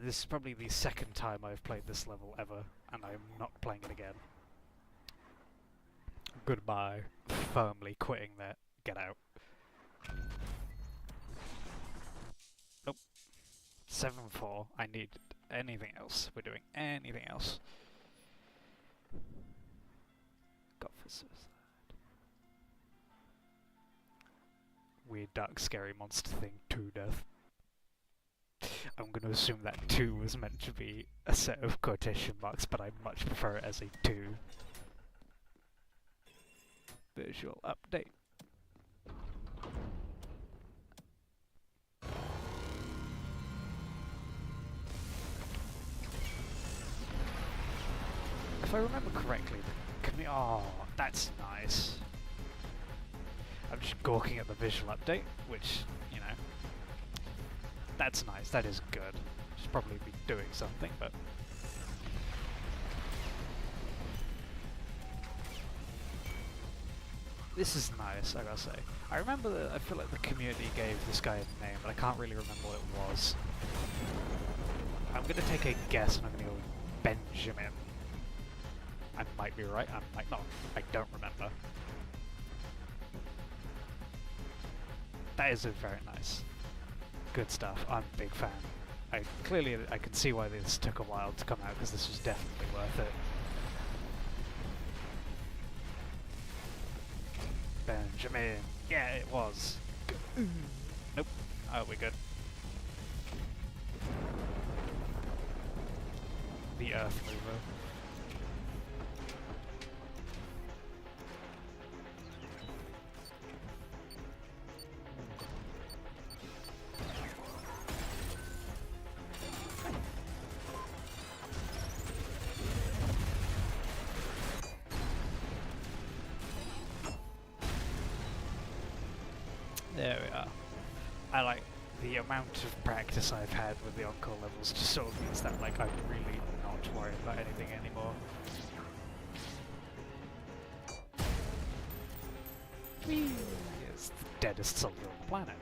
Speaker 1: This is probably the 2nd time I've played this level ever, and I'm not playing it again. Goodbye. Firmly quitting that. Get out. Nope. 7-4. I need anything else. We're doing anything else. Got for suicide. Weird, dark, scary monster thing. 2 death. I'm going to assume that 2 was meant to be a set of quotation marks, but I much prefer it as a 2. Visual update. If I remember correctly, oh, that's nice. I'm just gawking at the visual update, which, you know, that's nice, that is good. Should probably be doing something, but... This is nice, I gotta say. I remember that I feel like the community gave this guy a name, but I can't really remember what it was. I'm gonna take a guess and I'm gonna go Benjamin. I might be right, I might not. I don't remember. That is very nice. Good stuff. I'm a big fan. I can see why this took a while to come out, because this was definitely worth it. Benjamin. Yeah, it was. Nope. Oh, we're good. The Earth Mover. There we are. I like the amount of practice I've had with the encore levels just sort of means that, like, I'm really not worried about anything anymore. Whee! It's the deadest soldier on the planet.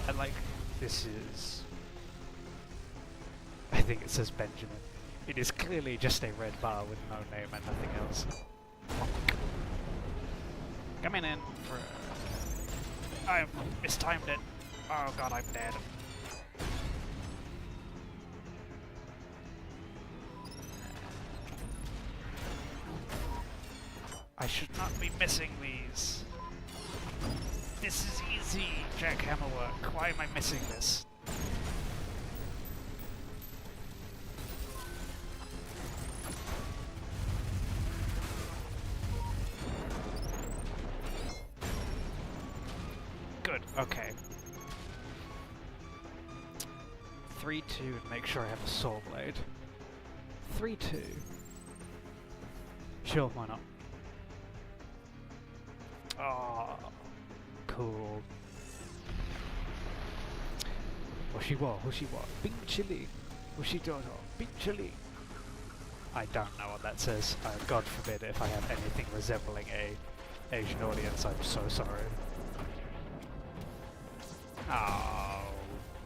Speaker 1: And, like, this is... I think it says Benjamin. It is clearly just a red bar with no name and nothing else. Coming in for... I mistimed it. Oh god, I'm dead. I should not be missing these. This is easy, jackhammer work. Why am I missing this? Good, okay. 3-2 and make sure I have a saw blade. 3-2. Sure, why not? Oh, cool. Washiwa, Bing chili. Washidodo, Bing chili. I don't know what that says. God forbid if I have anything resembling a Asian audience, I'm so sorry. Oh,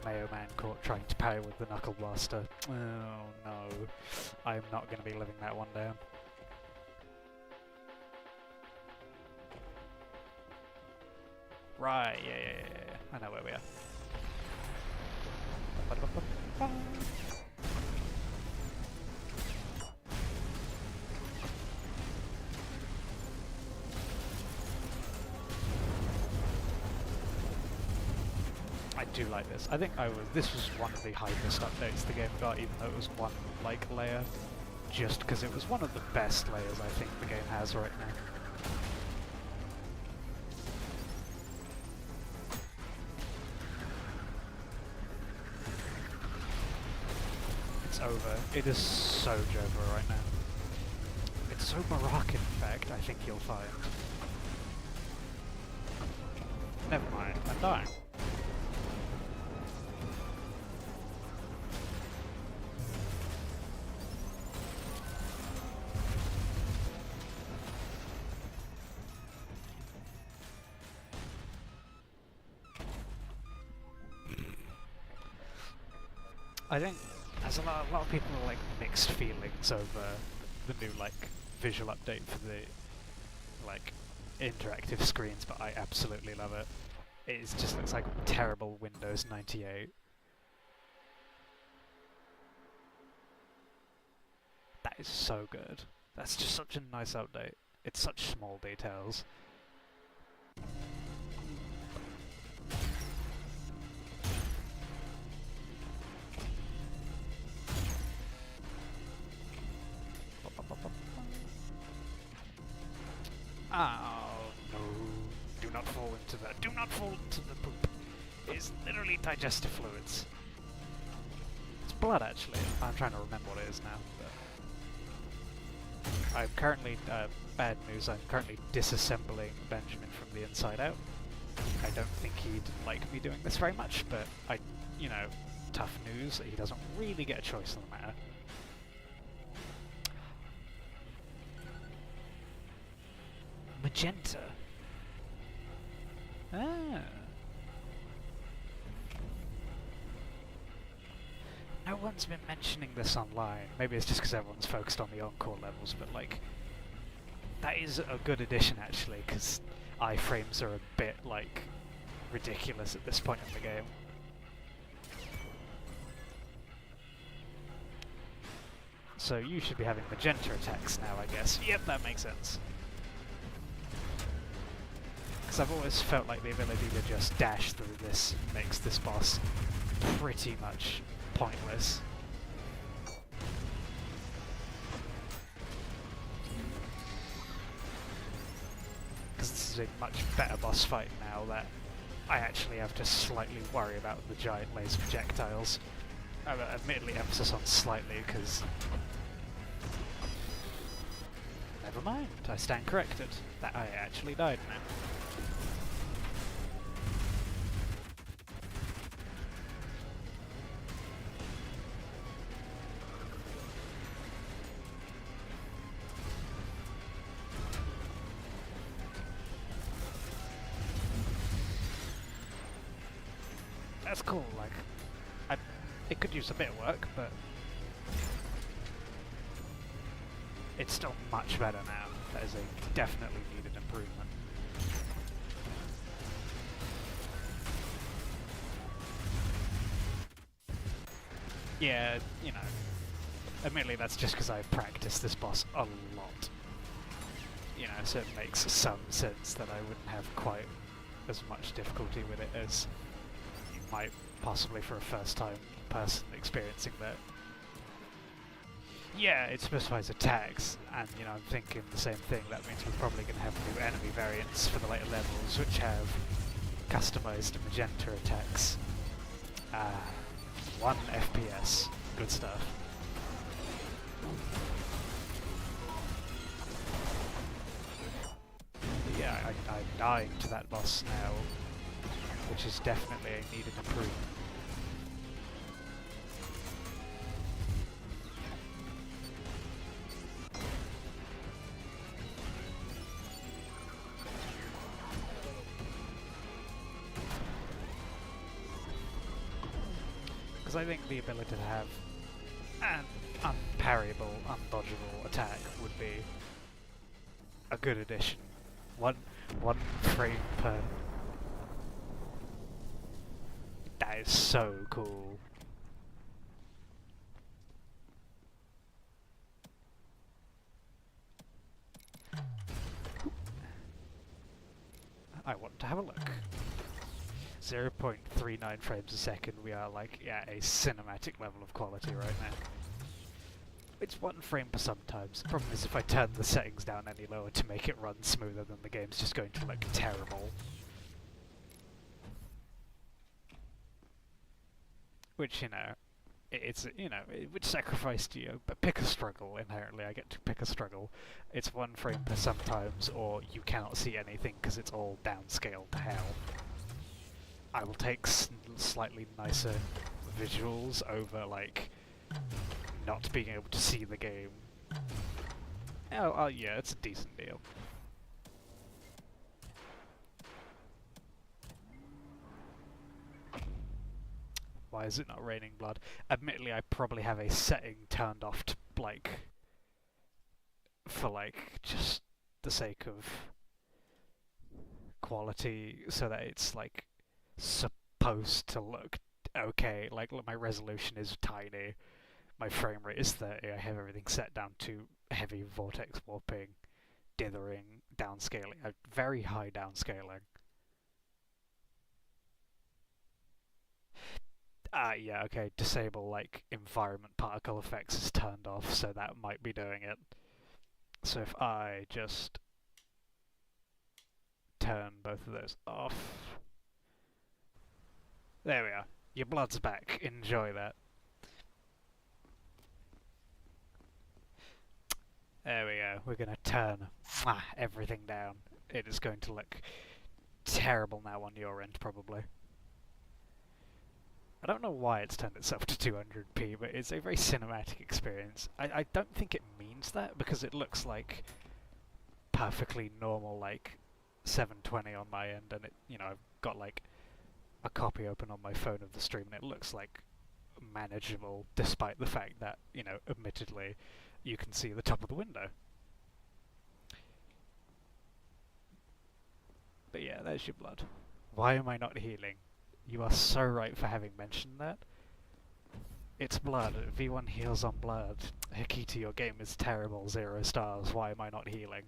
Speaker 1: Mayo Man caught trying to parry with the Knuckle Blaster. Oh no, I'm not going to be living that one down. Right, yeah. I know where we are. I do like this. I think this was one of the hypest updates the game got, even though it was one like layer, just because it was one of the best layers I think the game has right now. It's over. It is so Jova right now. It's so Moroccan, in fact, I think you'll find. Never mind, I'm dying. I think there's a lot of people are like mixed feelings over the new like visual update for the like interactive screens, but I absolutely love it. It just looks like terrible Windows 98. That is so good. That's just such a nice update. It's such small details. Oh no, do not fall into that. Do not fall into the poop. It's literally digestive fluids. It's blood actually. I'm trying to remember what it is now. But I'm currently, bad news, I'm currently disassembling Benjamin from the inside out. I don't think he'd like me doing this very much, but you know, tough news, he doesn't really get a choice in the matter. Magenta. Ah. No one's been mentioning this online. Maybe it's just because everyone's focused on the encore levels, but like, that is a good addition actually, because iframes are a bit like ridiculous at this point in the game. So you should be having magenta attacks now, I guess. Yep, that makes sense. Because I've always felt like the ability to just dash through this makes this boss pretty much pointless. Because this is a much better boss fight now that I actually have to slightly worry about the giant laser projectiles. Admittedly, emphasis on slightly, because... Never mind, I stand corrected. That I actually died now. That's cool, like, it could use a bit of work, but it's still much better now. That is a definitely needed improvement. Yeah, you know, admittedly that's just because I've practiced this boss a lot. You know, so it makes some sense that I wouldn't have quite as much difficulty with it as you might possibly for a first time person experiencing that. Yeah, it specifies attacks, and you know, I'm thinking the same thing. That means we're probably going to have new enemy variants for the later levels, which have customized magenta attacks. 1 FPS. Good stuff. Yeah, I'm dying to that boss now, which is definitely a needed improvement. Because I think the ability to have an unparryable, undodgeable attack would be a good addition. One frame per... That is so cool. I want to have a look. 0.39 frames a second, we are like, yeah, a cinematic level of quality right now. It's 1 frame per sometimes. The problem is if I turn the settings down any lower to make it run smoother, then the game's just going to look terrible. Which, you know, it's, you know, which sacrifice do you? But pick a struggle, inherently, I get to pick a struggle. It's 1 frame per sometimes, or you cannot see anything because it's all downscaled to hell. I will take slightly nicer visuals over, like, not being able to see the game. Oh, yeah, it's a decent deal. Why is it not raining blood? Admittedly, I probably have a setting turned off to, like, for, like, just the sake of quality, so that it's, like, supposed to look okay. Like, my resolution is tiny, my frame rate is 30, I have everything set down to heavy vortex warping, dithering, downscaling, very high downscaling. Yeah, okay, disable, like, environment particle effects is turned off, so that might be doing it. So if I just turn both of those off... There we are. Your blood's back. Enjoy that. There we go. We're going to turn everything down. It is going to look terrible now on your end, probably. I don't know why it's turned itself to 200p, but it's a very cinematic experience. I don't think it means that, because it looks like perfectly normal, like, 720 on my end, and it, you know, I've got, like, a copy open on my phone of the stream, and it looks like manageable, despite the fact that, you know, admittedly, you can see the top of the window. But yeah, there's your blood. Why am I not healing? You are so right for having mentioned that. It's blood. V1 heals on blood. Hikiti, your game is terrible. 0 stars. Why am I not healing?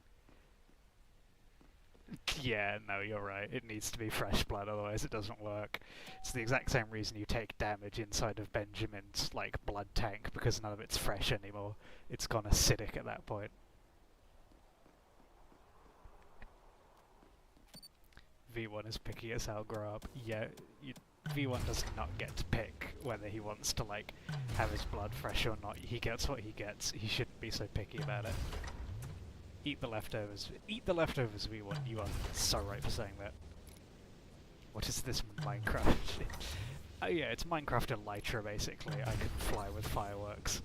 Speaker 1: Yeah, no, you're right. It needs to be fresh blood, otherwise it doesn't work. It's the exact same reason you take damage inside of Benjamin's, like, blood tank, because none of it's fresh anymore. It's gone acidic at that point. V1 is picky as hell, grow up. Yeah, V1 does not get to pick whether he wants to, like, have his blood fresh or not. He gets what he gets. He shouldn't be so picky about it. Eat the leftovers. Eat the leftovers, V1. You are so right for saying that. What is this Minecraft? Oh yeah, it's Minecraft Elytra, basically. I can fly with fireworks.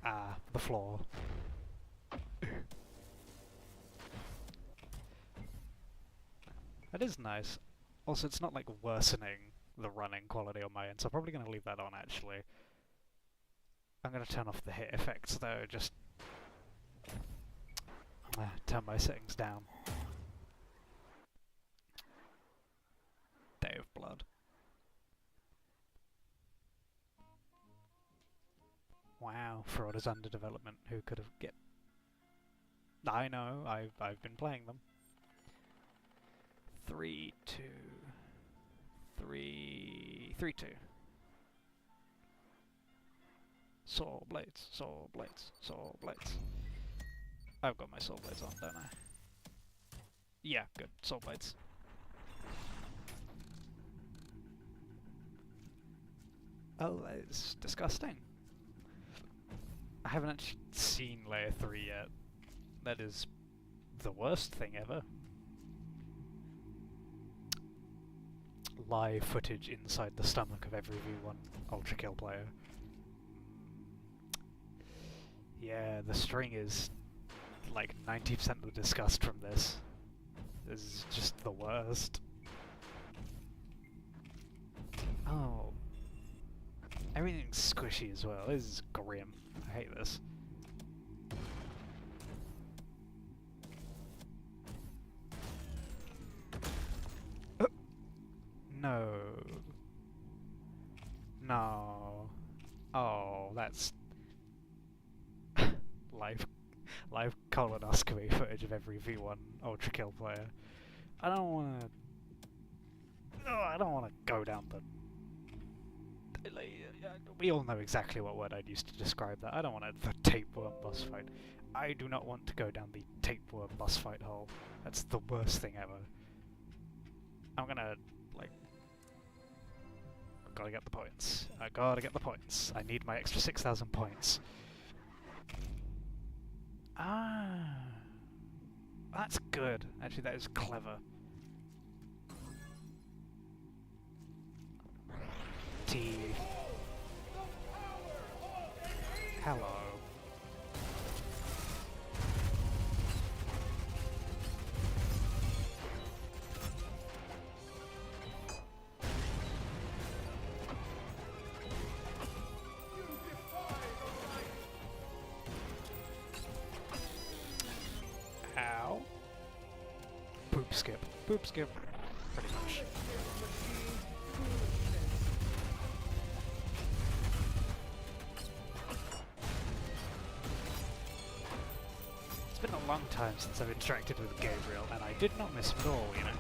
Speaker 1: Ah, the floor. That is nice. Also, it's not, like, worsening the running quality on my end, so I'm probably going to leave that on, actually. I'm going to turn off the hit effects, though, just... turn my settings down. Day of Blood. Wow, Fraud is under development. Who could have get... I know, I've been playing them. 3, 2... 3... 3, 2. Saw blades, saw blades, saw blades. I've got my saw blades on, don't I? Yeah, good. Saw blades. Oh, that is disgusting. I haven't actually seen Layer 3 yet. That is the worst thing ever. Live footage inside the stomach of every V1 ultrakill player. Yeah, the string is like 90% of the disgust from this. This is just the worst. Oh. Everything's squishy as well. This is grim. I hate this. No. No. Oh, that's live colonoscopy footage of every V1 ultrakill player. I don't want to. Oh, I don't want to go down the. We all know exactly what word I'd use to describe that. I don't want the tapeworm boss fight. I do not want to go down the tapeworm boss fight hole. That's the worst thing ever. I'm gonna, like... I've gotta get the points. I gotta get the points. I need my extra 6,000 points. Ah... That's good. Actually, that is clever. T. Hello. Ow. Poop skip. Poop skip. Pretty much. It's been a long time since I've interacted with Gabriel, and I did not miss him at all, you know.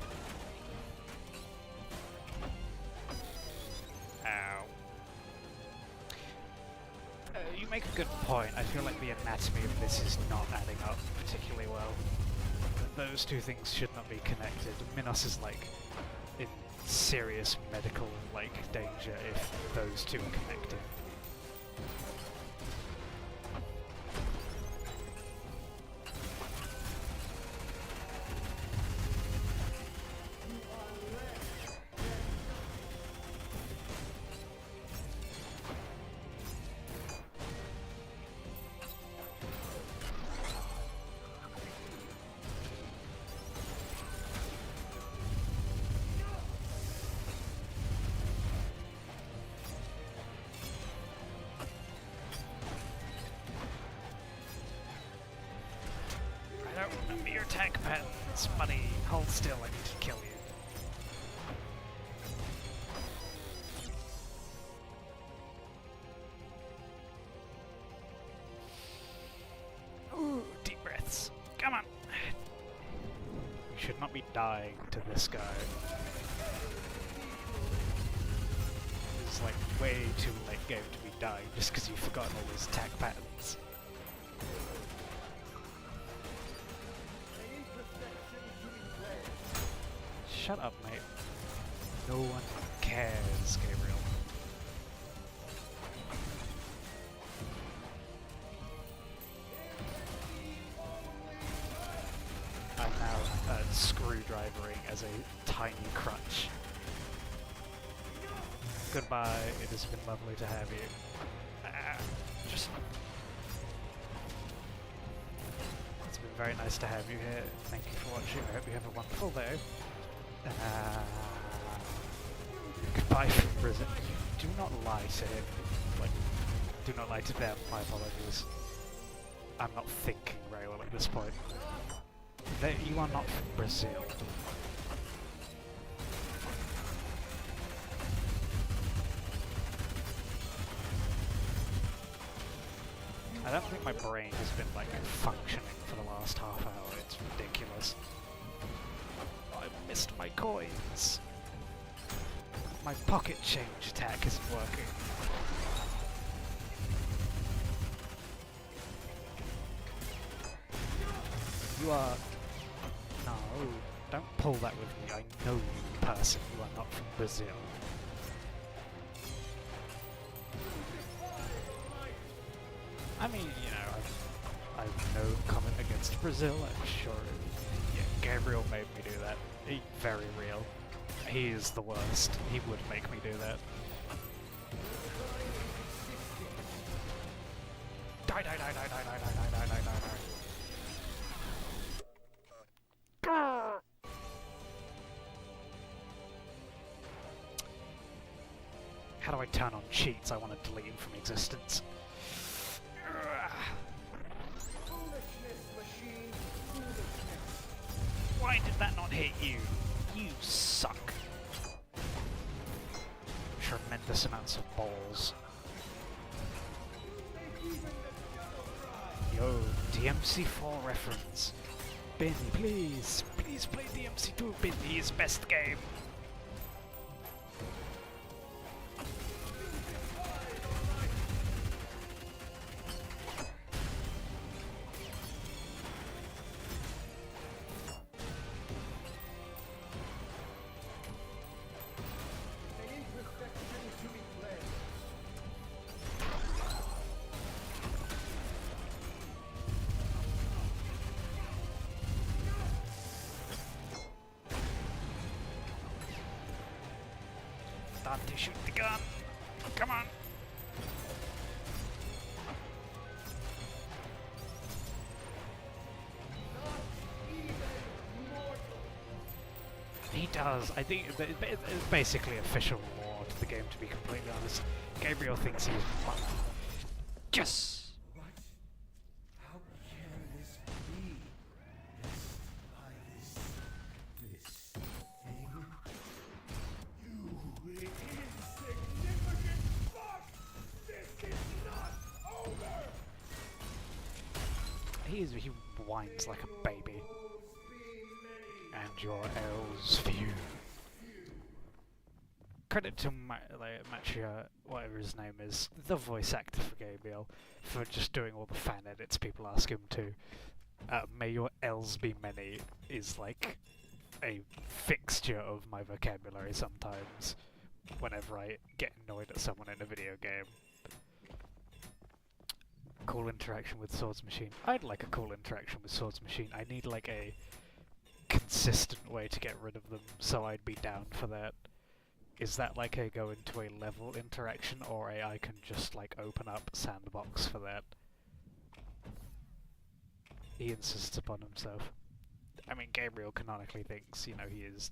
Speaker 1: Ow. You make a good point. I feel like the anatomy of this is not adding up particularly well. Those two things should not be connected. Minos is like in serious medical danger if those two are connected. I don't remember your attack patterns, buddy. Hold still, I need to kill you. Ooh, deep breaths. Come on! You should not be dying to this guy. It's like way too late game to be dying just because you've forgotten all these attack patterns. Shut up, mate. No one cares, Gabriel. I'm now screwdrivering as a tiny crutch. Goodbye, it has been lovely to have you. Just... It's been very nice to have you here. Thank you for watching. I hope you have a wonderful day. Goodbye from prison. Do not lie to him. Do not lie to them. My apologies. I'm not thinking very well at this point. You are not from Brazil. I don't think my brain has been functioning for the last half hour. It's ridiculous. I missed my coins. My pocket change attack isn't working. You are... No, don't pull that with me. I know you, person. You are not from Brazil. I mean, you know, I've no comment against against Brazil, I'm sure. Yeah, Gabriel made me do that. Very real. He is the worst. He would make me do that. Die, die, die, die, die, die, die, die, die, die, die. How do I turn on cheats? I want to delete him from existence. Why did that not hit you? You suck. Tremendous amounts of balls. Yo, DMC4 reference. Benny, please. Please play DMC2. Benny's best game. Start to shoot the gun. Come on. He does. I think it's basically official lore to the game, to be completely honest. Gabriel thinks he's money. Yes!
Speaker 2: How can this be? This thing? You insignificant fuck! This is not over!
Speaker 1: He whines like a baby. And your elves few. Credit to Machia, whatever his name is, the voice actor for Gabriel, for just doing all the fan edits people ask him to. May your elves be many is like a fixture of my vocabulary sometimes whenever I get annoyed at someone in a video game. Cool interaction with Swords Machine. I'd like a cool interaction with Swords Machine. I need like a consistent way to get rid of them, so I'd be down for that. Is that like a go into a level interaction, or a I can just like open up sandbox for that? He insists upon himself. I mean, Gabriel canonically thinks, you know, he is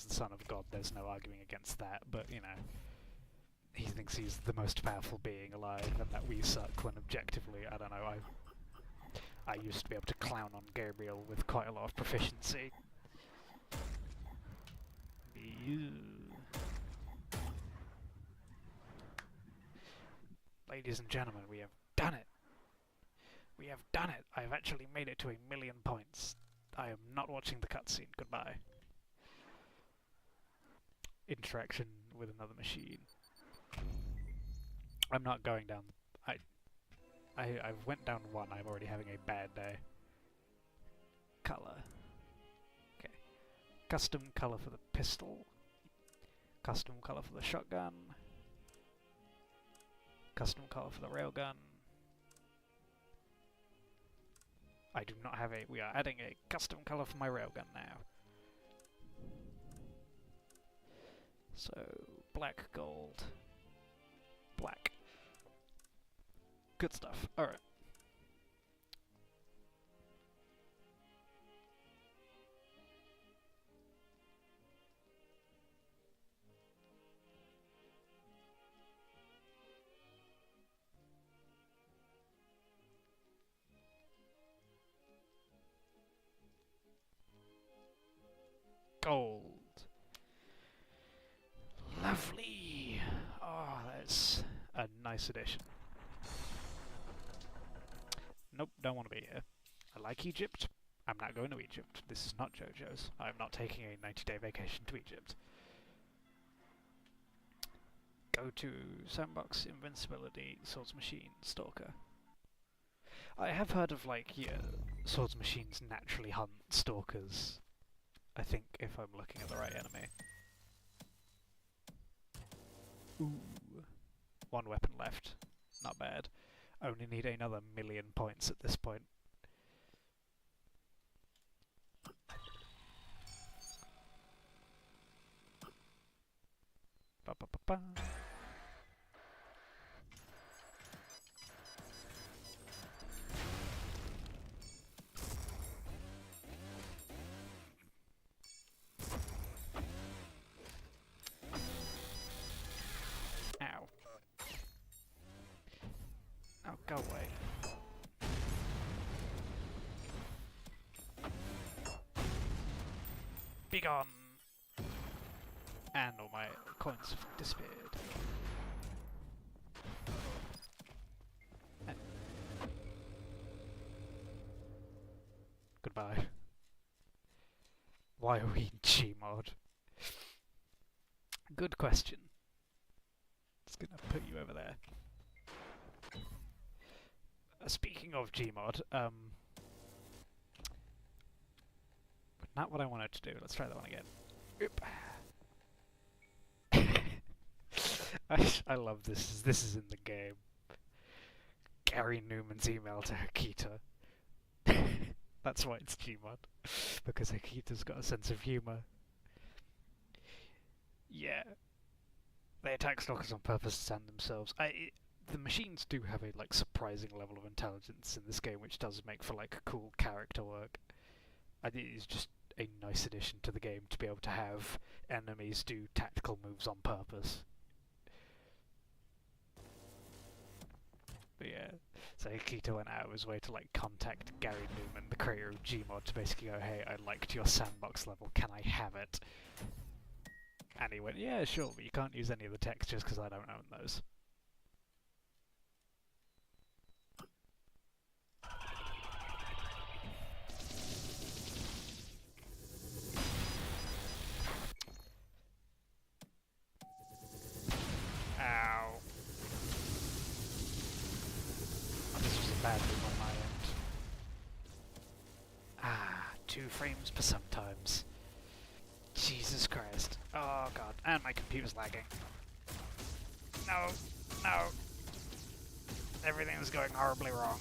Speaker 1: the son of God, there's no arguing against that, but, you know, he thinks he's the most powerful being alive, and that we suck, when objectively, I don't know, I used to be able to clown on Gabriel with quite a lot of proficiency. Ladies and gentlemen, we have done it! We have done it! I have actually made it to 1,000,000 points. I am not watching the cutscene. Goodbye. Interaction with another machine. I'm not going down. I went down one. I'm already having a bad day. Color. Okay. Custom color for the pistol. Custom color for the shotgun. Custom color for the railgun. I do not have a... We are adding a custom color for my railgun now. So, black, gold, black. Good stuff. Alright. Gold. Lovely. Oh, that's a nice addition. Nope, don't want to be here. I like Egypt. I'm not going to Egypt. This is not JoJo's. I'm not taking a 90-day vacation to Egypt. Go to Sandbox, Invincibility, Swords Machine, Stalker. I have heard of, like, yeah, Swords Machines naturally hunt Stalkers. I think, if I'm looking at the right enemy. Ooh. One weapon left. Not bad. Only need another 1,000,000 points at this point. Ba ba ba ba. Ow. Oh, go away. Be gone! And all my coins have disappeared. And goodbye. Why are we in Gmod? Good question. Just gonna put you over there. Speaking of Gmod, not what I wanted to do. Let's try that one again. Oop. I love this. This is in the game. Gary Newman's email to Akita. That's why it's Gmod. Because Akita's got a sense of humour. Yeah. They attack stalkers on purpose to stand themselves. The machines do have a surprising level of intelligence in this game, which does make for cool character work. I think it's just a nice addition to the game to be able to have enemies do tactical moves on purpose. But yeah, so Akita went out of his way to contact Gary Newman, the creator of Gmod, to basically go, hey, I liked your sandbox level, can I have it? And he went, yeah, sure, but you can't use any of the textures because I don't own those. Ow. Oh, this was a bad move on my end. Ah, 2 frames per sometimes. Jesus Christ. Oh god. And my computer's lagging. No. No. Everything's going horribly wrong.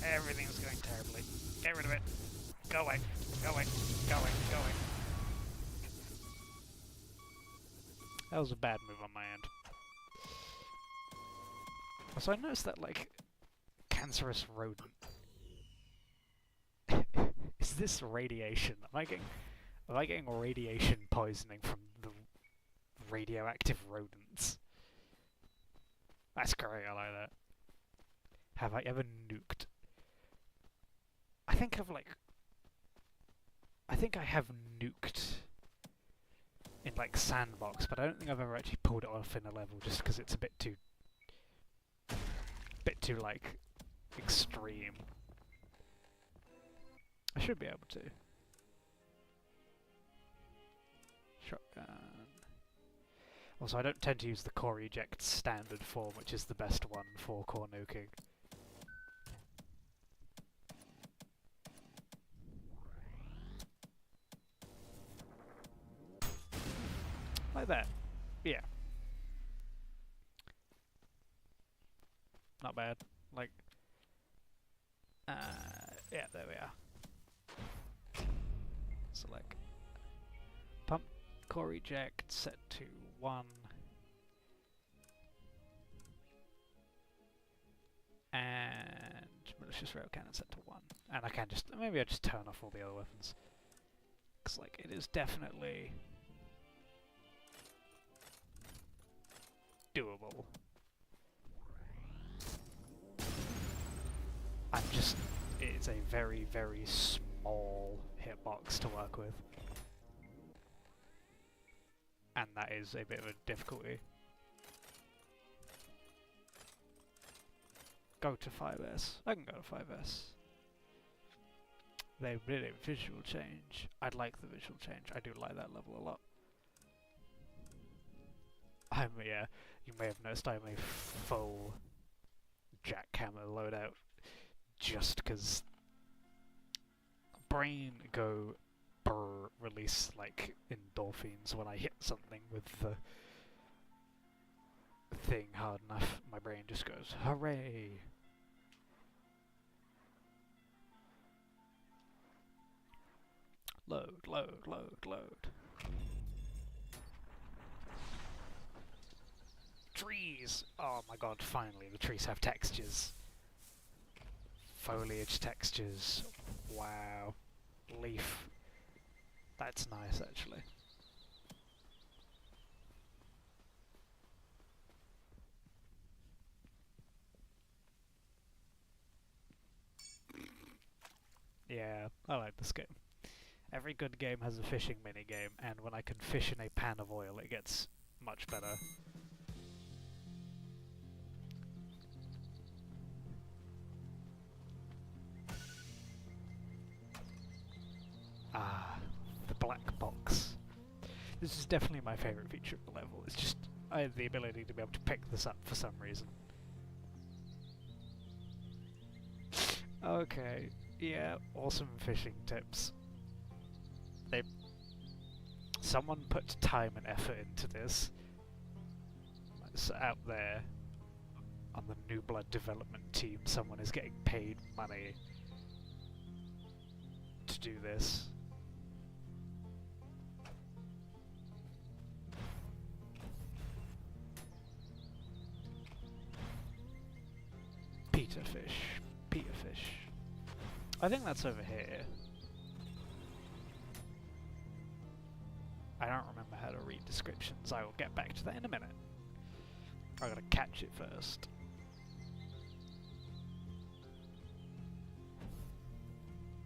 Speaker 1: Everything's going terribly. Get rid of it. Go away. Go away. Go away. Go away. That was a bad move on my end. So I noticed that, cancerous rodent. Is this radiation? Am I getting radiation poisoning from the radioactive rodents? That's great, I like that. Have I ever nuked? I think I have nuked in sandbox, but I don't think I've ever actually pulled it off in a level just because it's a bit too extreme. I should be able to. Shotgun. Also, I don't tend to use the core eject standard form, which is the best one for core nuking. Like that. Yeah. Not bad. Yeah, there we are. So pump, core eject, set to 1. And malicious rail cannon set to 1. And I can maybe I just turn off all the other weapons. Because it is definitely doable. It's a very, very small hitbox to work with. And that is a bit of a difficulty. Go to 5S. I can go to 5S. They did a visual change. I'd like the visual change. I do like that level a lot. Yeah, you may have noticed I'm a full jackhammer loadout. Just because brain go brr, release endorphins when I hit something with the thing hard enough. My brain just goes, hooray! Load, load, load, load. Trees! Oh my god, finally the trees have textures. Foliage textures. Wow. Leaf. That's nice, actually. Yeah, I like this game. Every good game has a fishing minigame, and when I can fish in a pan of oil, it gets much better. Ah, the black box. This is definitely my favourite feature of the level. It's just, I have the ability to be able to pick this up for some reason. Okay, yeah, awesome fishing tips. Someone put time and effort into this. It's out there on the New Blood development team, someone is getting paid money to do this. Peter fish. Peter fish. I think that's over here. I don't remember how to read descriptions. I will get back to that in a minute. I gotta catch it first.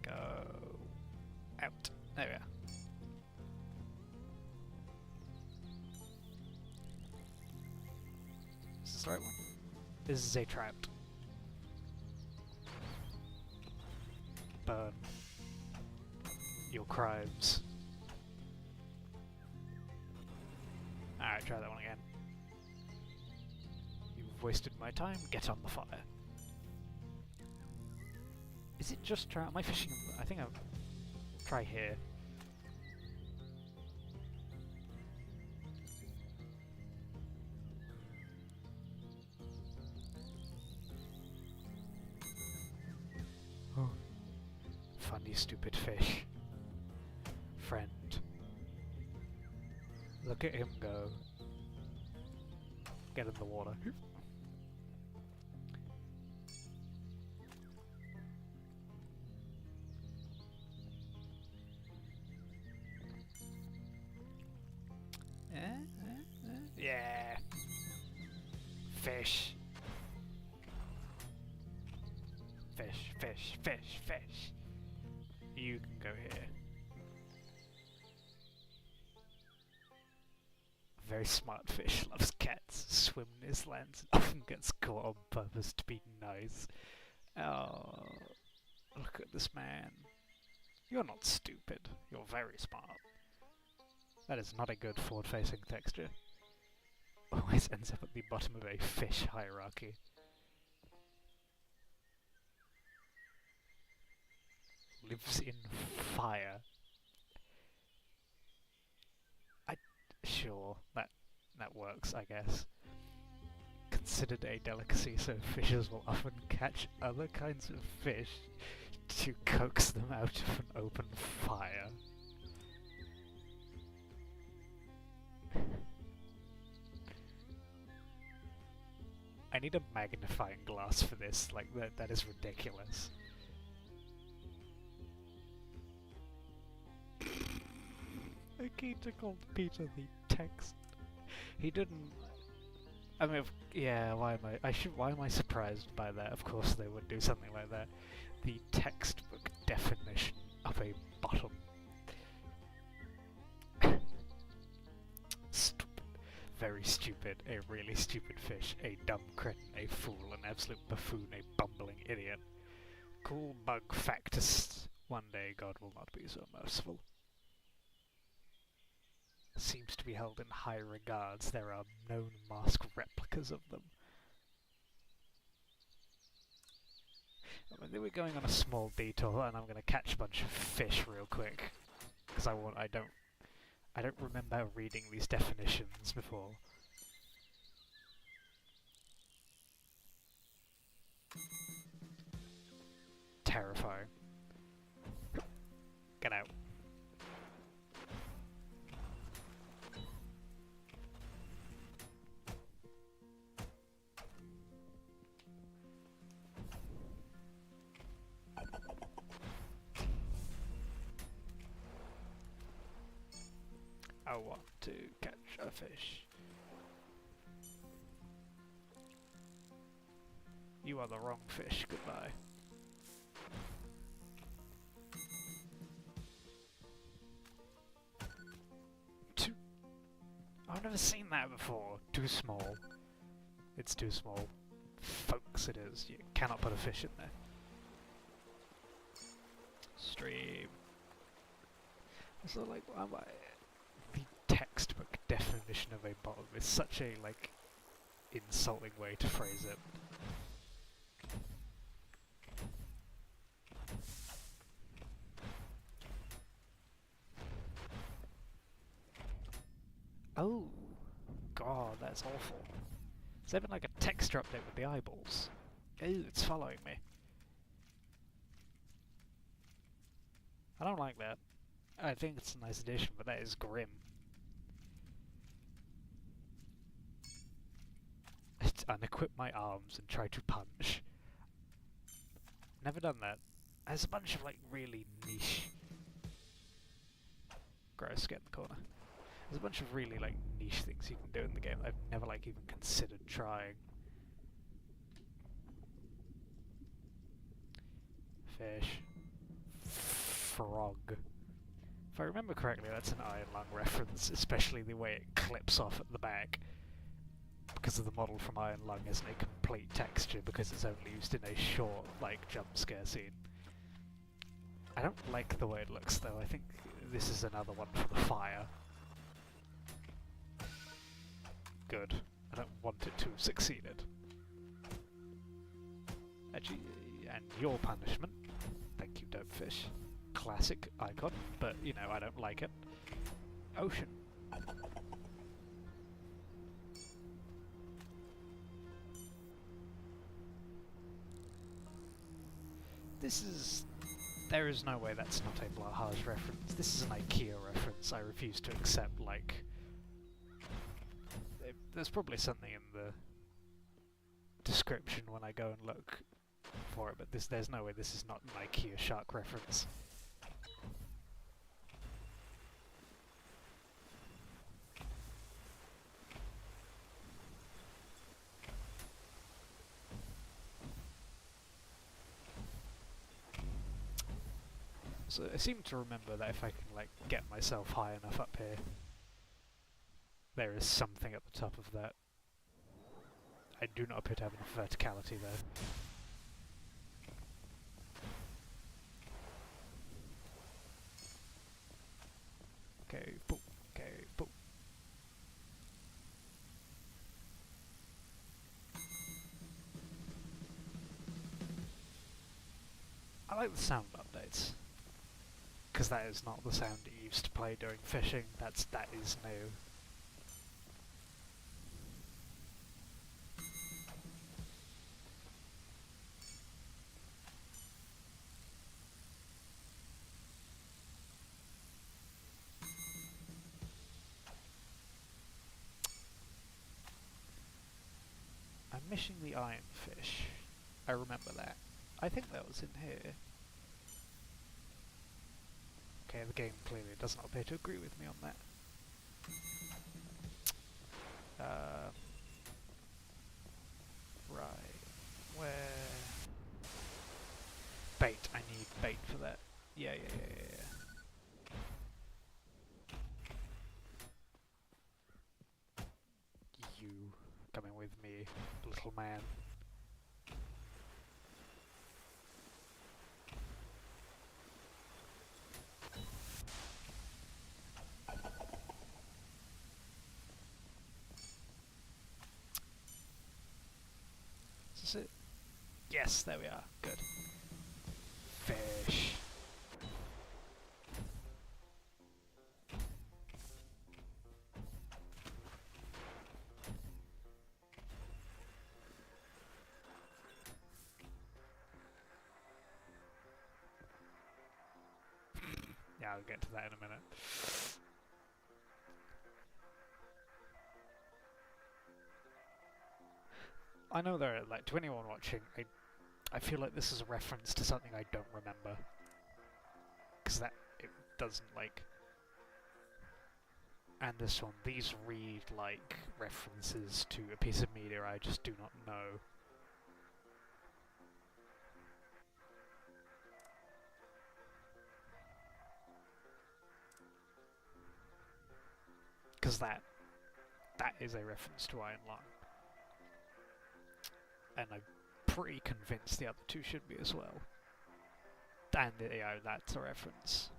Speaker 1: Go out. There we are. Is this the right one? This is a trout. Burn your crimes. Alright, try that one again. You've wasted my time, get on the fire. Is it just trout? Am I fishing? I think I'll try here. Oh. Funny, stupid fish. Friend. Look at him go. Get in the water. Yeah. Fish. Fish, fish, fish, fish. You can go here. A very smart fish, loves cats, swim in his lands, and often gets caught on purpose to be nice. Oh, look at this man. You're not stupid. You're very smart. That is not a good forward-facing texture. Always ends up at the bottom of a fish hierarchy. Lives in fire. Sure, that works, I guess. Considered a delicacy, so fishers will often catch other kinds of fish to coax them out of an open fire. I need a magnifying glass for this, like that is ridiculous. Akita called Peter the text. He didn't. I mean, yeah. Why am I surprised by that? Of course, they would do something like that. The textbook definition of a bottom. Stupid. Very stupid. A really stupid fish. A dumb cretin. A fool. An absolute buffoon. A bumbling idiot. Cool bug factist. One day God will not be so merciful. Seems to be held in high regards. There are known mask replicas of them. I mean, we're going on a small detour, and I'm going to catch a bunch of fish real quick because I don't remember reading these definitions before. Terrifying. Get out. I want to catch a fish. You are the wrong fish, goodbye. Too... I've never seen that before. Too small. It's too small. Folks, it is. You cannot put a fish in there. Stream. So like, the textbook definition of a bottom is such a, like, insulting way to phrase it. Oh, God, that's awful. Is there been like a texture update with the eyeballs? Ooh, it's following me. I don't like that. I think it's a nice addition, but that is grim. Unequip my arms and try to punch. Never done that. There's a bunch of like really niche... Gross, get in the corner. There's a bunch of really like niche things you can do in the game I've never like even considered trying. Fish. Frog. If I remember correctly, that's an Iron Lung reference, especially the way it clips off at the back. Because of the model from Iron Lung isn't a complete texture because it's only used in a short, like, jump scare scene. I don't like the way it looks though. I think this is another one for the fire. Good. I don't want it to have succeeded. Actually, and your punishment. Thank you, dope fish. Classic icon, but, you know, I don't like it. Ocean. This is... There is no way that's not a Blahaj reference. This is an IKEA reference. I refuse to accept, like... There's probably something in the description when I go and look for it, but there's no way this is not an IKEA shark reference. So I seem to remember that if I can like get myself high enough up here, there is something at the top of that. I do not appear to have enough verticality though. Okay, boop, okay, boop. I like the sound updates. Because that is not the sound you used to play during fishing, that is new. I'm missing the ironfish. I remember that. I think that was in here. Okay, the game clearly does not appear to agree with me on that. Right. Where... Bait. I need bait for that. Yeah. You coming with me, little man. Is this it? Yes, there we are. Good. Fish. Yeah, I'll get to that in a minute. I know there are, like, to anyone watching, I feel like this is a reference to something I don't remember. Because it doesn't, like... and this one, these read like references to a piece of media I just do not know. Because that is a reference to Iron Lung. And I'm pretty convinced the other two should be as well. And, you know, that's a reference.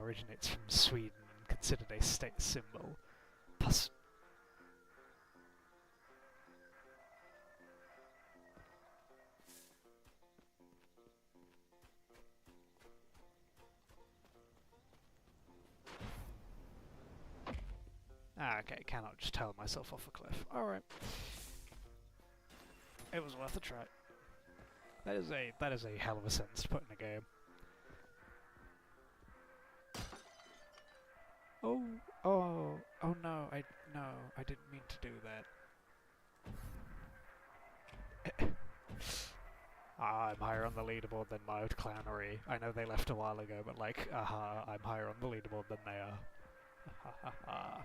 Speaker 1: Originates from Sweden and considered a state symbol. Plus, okay, cannot just tell myself off a cliff. Alright. It was worth a try. That is a hell of a sentence to put in a game. Oh no, I didn't mean to do that. I'm higher on the leaderboard than my old clownery. I know they left a while ago, but like, I'm higher on the leaderboard than they are. Ha ha ha.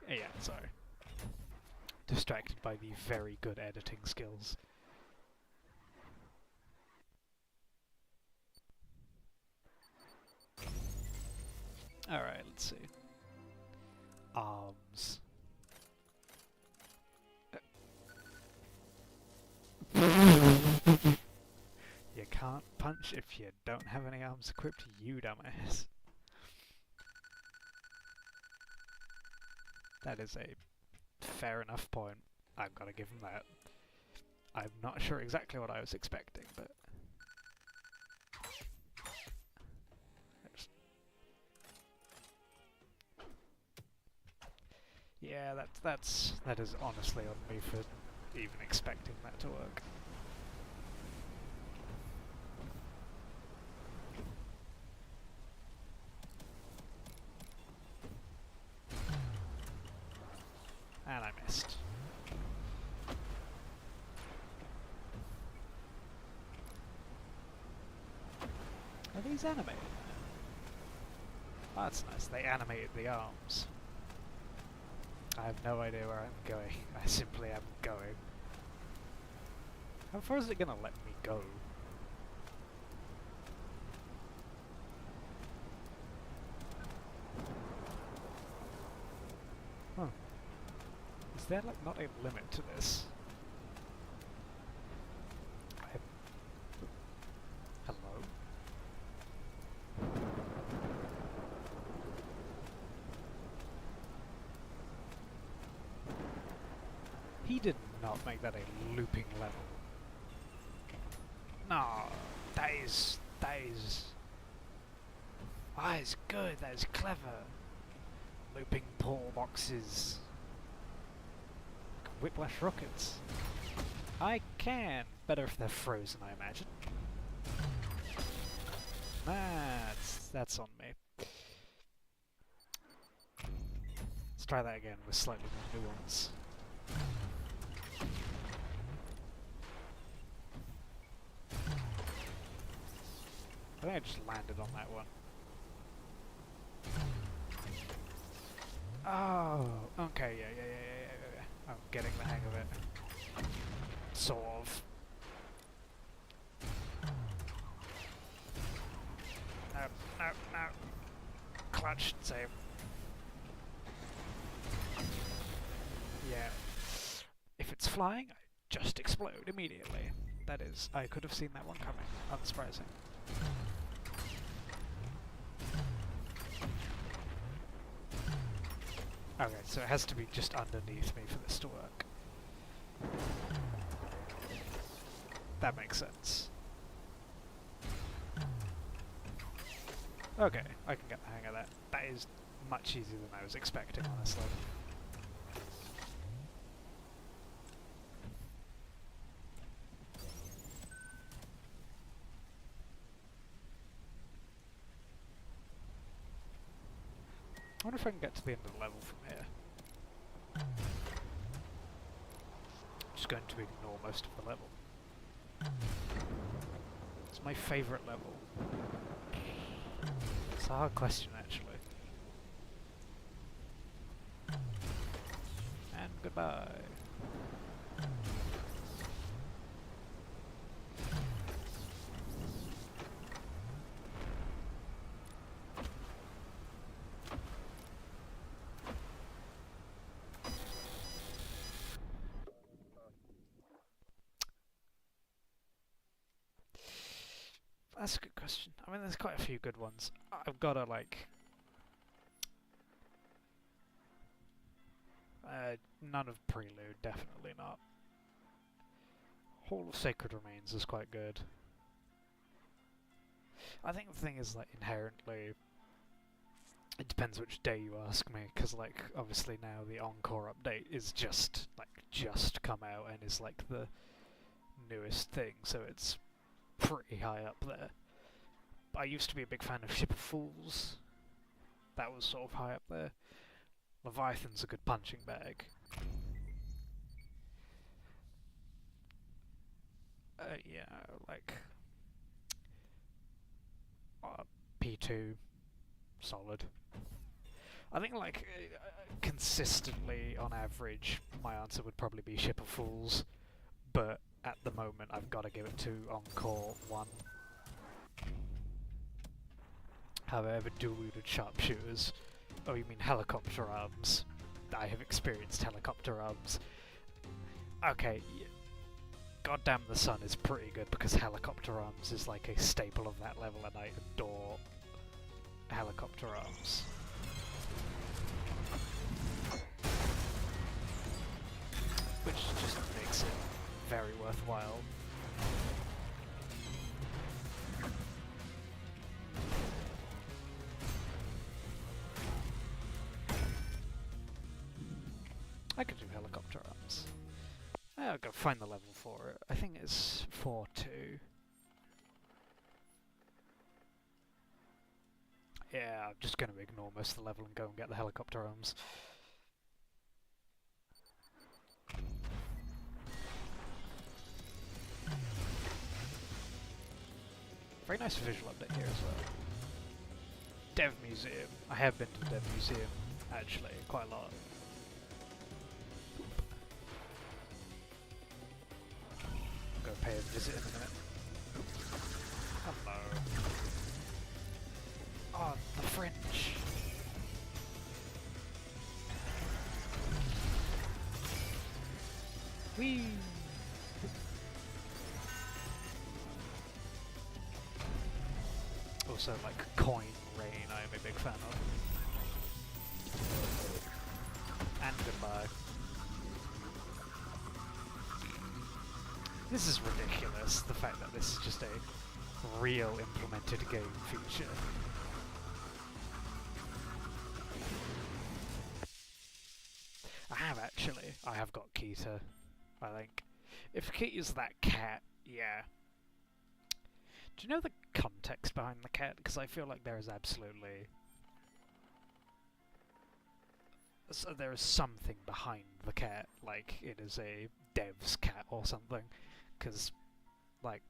Speaker 1: Yeah, sorry. Distracted by the very good editing skills. Alright, let's see. Arms. You can't punch if you don't have any arms equipped, you dumbass. That is a fair enough point. I've got to give him that. I'm not sure exactly what I was expecting, but... yeah, that is honestly on me for even expecting that to work. And I missed. Are these animated? Oh, that's nice. They animated the arms. I have no idea where I'm going. I simply am going. How far is it gonna let me go? Huh. Is there like not a limit to this? Hello? He did not make that a looping level. No, that is good, that is clever. Looping pull boxes. Whiplash rockets. I can. Better if they're frozen, I imagine. That's on me. Let's try that again with slightly more nuance. I think I just landed on that one. Oh, okay, yeah. I'm getting the hang of it. Sort of. No. Clutch, save. Yeah. If it's flying, I just explode immediately. That is, I could have seen that one coming. Unsurprising. Okay, so it has to be just underneath me for this to work. That makes sense. Okay, I can get the hang of that. That is much easier than I was expecting, honestly. wonder if I can get to the end of the level from here. Just going to ignore most of the level. It's my favourite level. It's a hard question, actually. And goodbye. That's a good question. I mean, there's quite a few good ones. I've got to, like... none of Prelude, definitely not. Hall of Sacred Remains is quite good. I think the thing is, like, inherently... It depends which day you ask me, because, like, obviously now the Encore update is just come out and is, like, the newest thing, so it's pretty high up there. I used to be a big fan of Ship of Fools. That was sort of high up there. Leviathan's a good punching bag. Yeah, like... P2, solid. I think, like, consistently, on average, my answer would probably be Ship of Fools, but at the moment I've got to give it to Encore 1. However, dual-wielded sharpshooters... Oh, you mean helicopter arms? I have experienced helicopter arms. Okay, Goddamn the Sun is pretty good because helicopter arms is like a staple of that level and I adore helicopter arms. Which just makes it very worthwhile. I could do helicopter arms. I'll go find the level for it. I think it's 4-2. Yeah, I'm just going to ignore most of the level and go and get the helicopter arms. Very nice visual update here as well. Dev Museum. I have been to the Dev Museum, actually, quite a lot. Go pay a visit in a minute. Hello. Oh, the French. Whee! Also, like, coin rain, I am a big fan of. And goodbye. This is ridiculous, the fact that this is just a real implemented game feature. I have got Keita, I think. If Keita's that cat, yeah. Do you know the context behind the cat? Because I feel like there is absolutely... So there is something behind the cat, like it is a dev's cat or something. Because, like,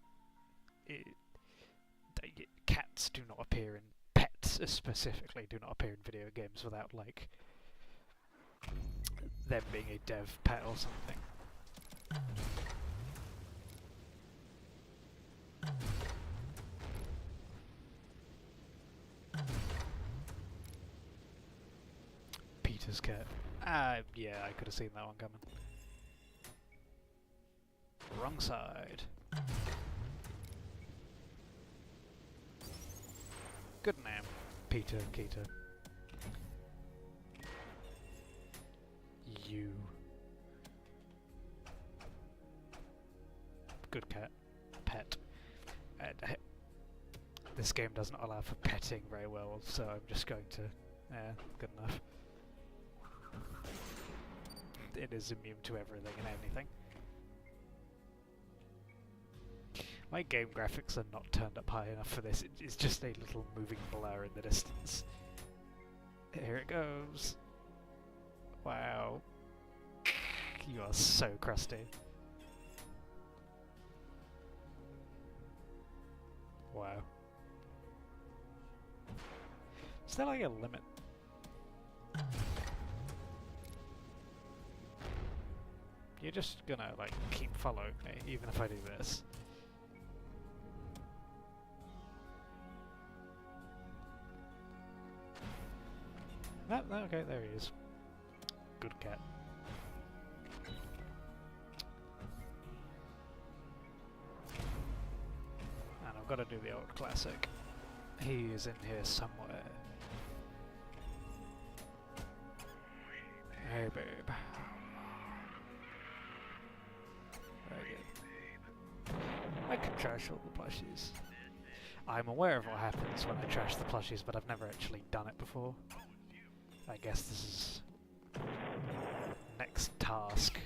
Speaker 1: cats do not appear in... Pets specifically do not appear in video games without, like, them being a dev pet or something. Peter's cat. Yeah, I could have seen that one coming. Wrong side. Good name. Peter, Keita. You. Good cat. Pet. This game doesn't allow for petting very well, so I'm just going to... good enough. It is immune to everything and anything. My game graphics are not turned up high enough for this. It's just a little moving blur in the distance. Here it goes. Wow. You are so crusty. Wow. Is there like a limit? You're just gonna like keep following me, even if I do this. No, no, okay, there he is. Good cat. And I've got to do the old classic. He is in here somewhere. Hey, babe. Very good. I can trash all the plushies. I'm aware of what happens when I trash the plushies, but I've never actually done it before. I guess this is next task.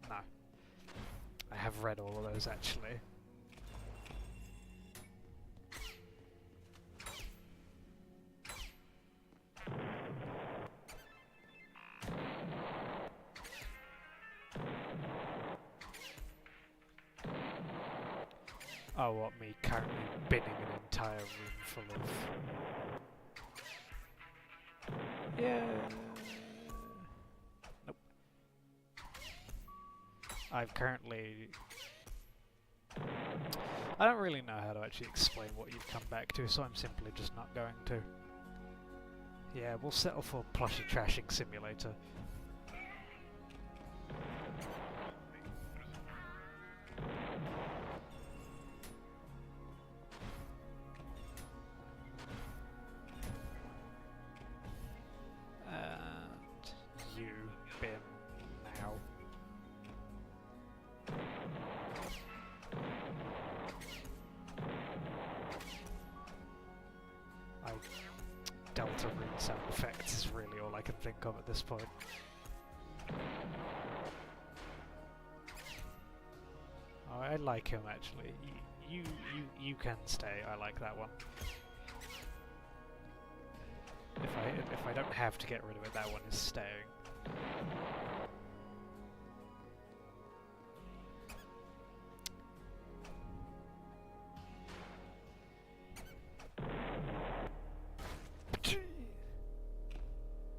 Speaker 1: No. I have read all of those actually. Oh, what, me currently binning an entire room full of... Yeah... Nope. I've currently... I don't really know how to actually explain what you've come back to, so I'm simply just not going to. Yeah, we'll settle for plushie trashing simulator. Delta rune sound effects is really all I can think of at this point. Oh, I like him actually. You can stay. I like that one. If I don't have to get rid of it, that one is staying.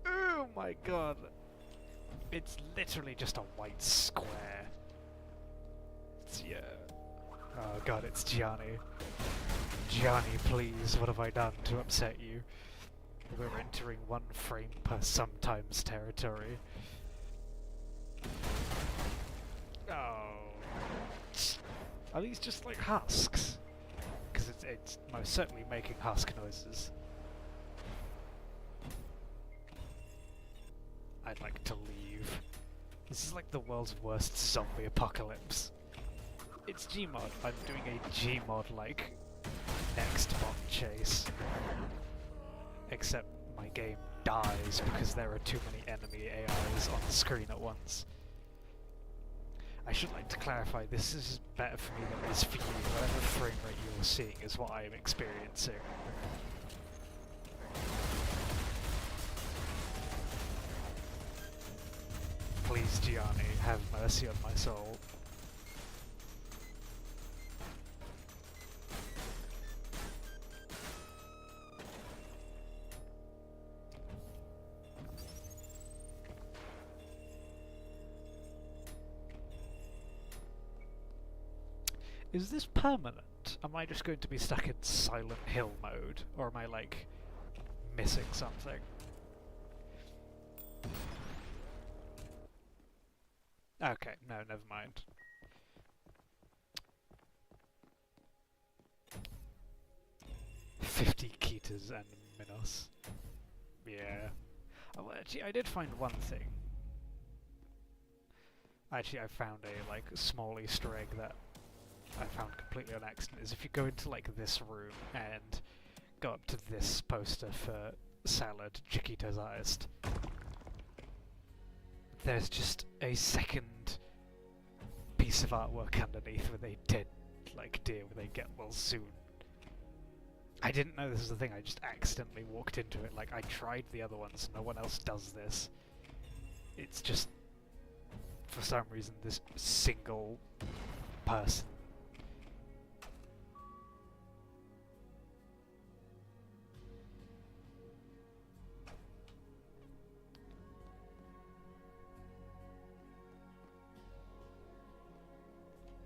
Speaker 1: Oh my god! It's literally just a white square. It's, yeah. Oh god, it's Gianni. Gianni, please, what have I done to upset you? We're entering one frame per sometimes territory. Oh. Are these just like husks? Because it's most certainly making husk noises. I'd like to leave. This is like the world's worst zombie apocalypse. It's Gmod. I'm doing a Gmod like next bot chase. Except my game dies because there are too many enemy AIs on the screen at once. I should like to clarify, this is better for me than it is for you. Whatever frame rate you're seeing is what I am experiencing. Please, Gianni, have mercy on my soul. Is this permanent? Am I just going to be stuck in Silent Hill mode? Or am I, like, missing something? Okay, no, never mind. "50 Ketas and Minos." Yeah. Oh, well, actually, I did find one thing. Actually, I found a, like, small Easter egg that I found completely on accident, is if you go into, like, this room and go up to this poster for Salad, Chiquita's Highest, there's just a second piece of artwork underneath with a dead, like, deer with a get well soon. I didn't know this was the thing, I just accidentally walked into it. Like, I tried the other ones, no one else does this. It's just, for some reason, this single person.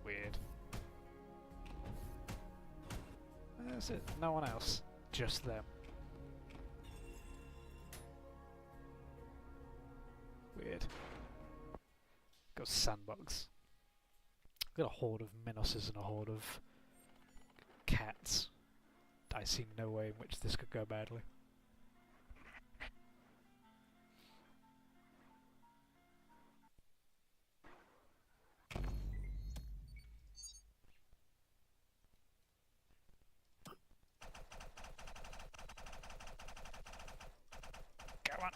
Speaker 1: Weird. That's it. No one else. Just them. Weird. Got sandbugs. Got a horde of minoses and a horde of cats. I see no way in which this could go badly. Go on!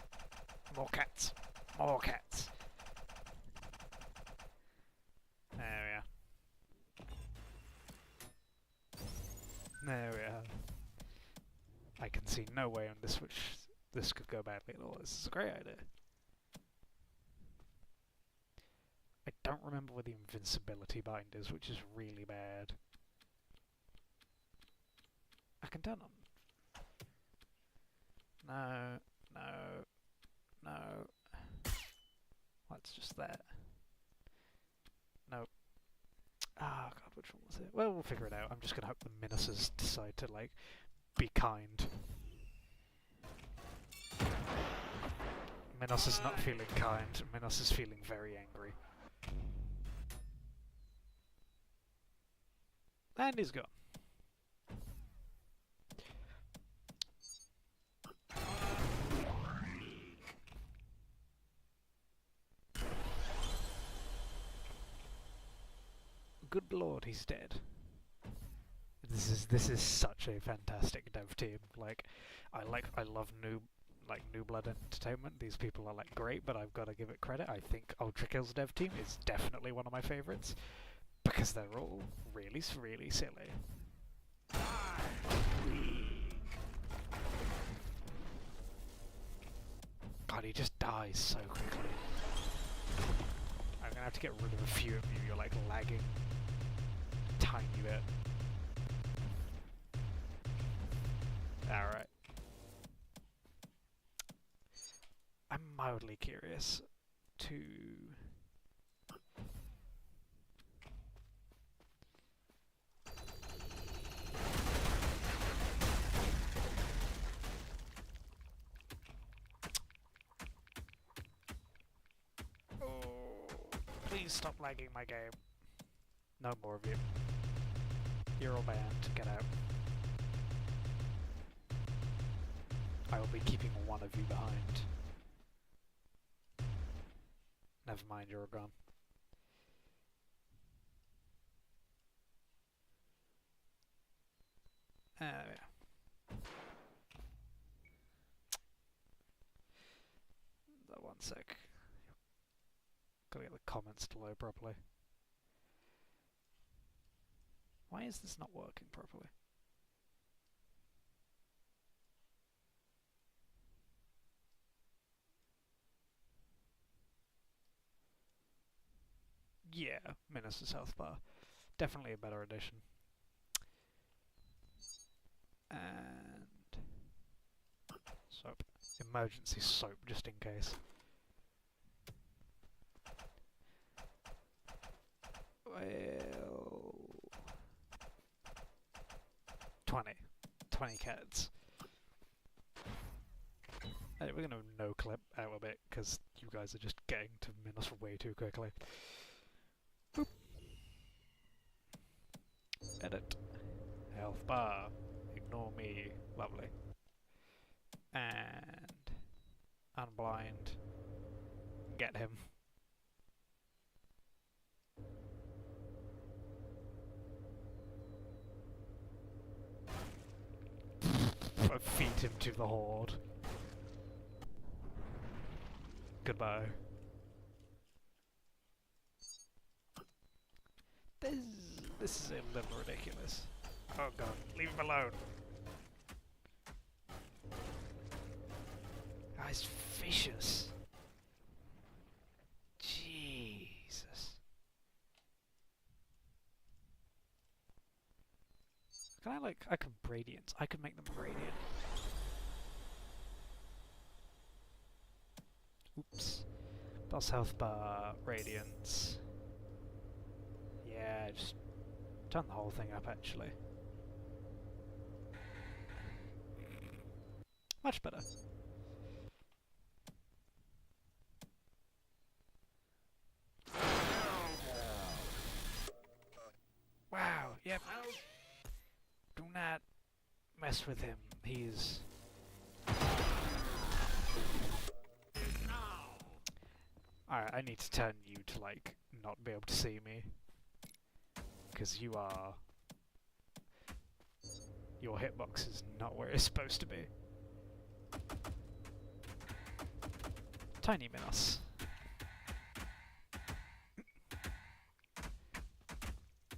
Speaker 1: More cats! More cats! There we are. There we are. I can see no way on this which this could go badly at all. This is a great idea. I don't remember where the invincibility bind is, which is really bad. I can turn on. No, no, no. That's just that. No. Ah, God, which one was it? Well, we'll figure it out. I'm just gonna hope the Minusers decide to, like, be kind. Minos is not feeling kind. Minos is feeling very angry. And he's gone. Good lord, he's dead. This is such a fantastic dev team. Like, I love New Blood Entertainment. These people are like great, but I've got to give it credit. I think Ultrakill's dev team is definitely one of my favorites because they're all really, really silly. God, he just dies so quickly. I'm gonna have to get rid of a few of you. You're like lagging a tiny bit. Alright. I'm mildly curious to... Oh, please stop lagging my game. No more of you. You're all banned. Get out. I will be keeping one of you behind. Never mind, you're gone. There we are. One sec. Gotta get the comments to load properly. Why is this not working properly? Yeah, Minnesota Health Bar. Definitely a better addition. And soap. Emergency soap, just in case. Well... 20 cats. We're gonna no clip out a bit because you guys are just getting to Minos way too quickly. Boop. Edit. Health bar. Ignore me. Lovely. And unblind. Get him. Feed him to the horde. Goodbye. This is a little ridiculous. Oh god, leave him alone. Ah, he's vicious. Jesus. Can I I could radiant. I could make them radiant. Oops. Boss health bar, radiance. Yeah, just turn the whole thing up actually. Much better. Wow, yep. Do not mess with him. He's... Alright, I need to turn you to, like, not be able to see me. Because you are... Your hitbox is not where it's supposed to be. Tiny Minos.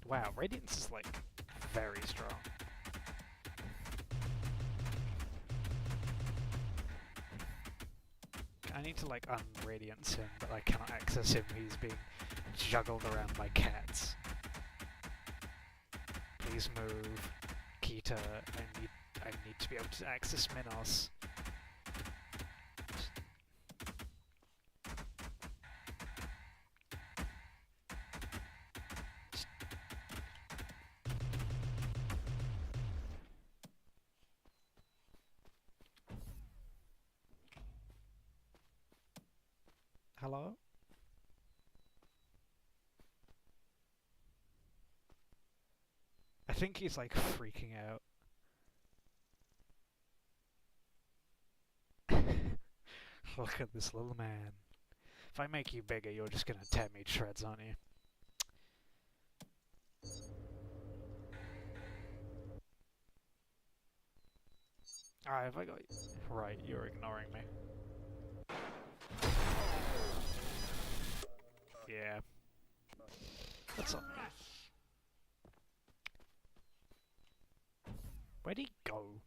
Speaker 1: Wow, Radiance is, like, very strong. I need to, like, unradiance him, but I cannot access him. He's being juggled around by cats. Please move. Kita, I need to be able to access Minos. Hello? I think he's like freaking out. Look at this little man. If I make you bigger, you're just gonna tear me to shreds, aren't you? Alright, have I got you? Right, you're ignoring me. Yeah. That's on me. Where'd he go?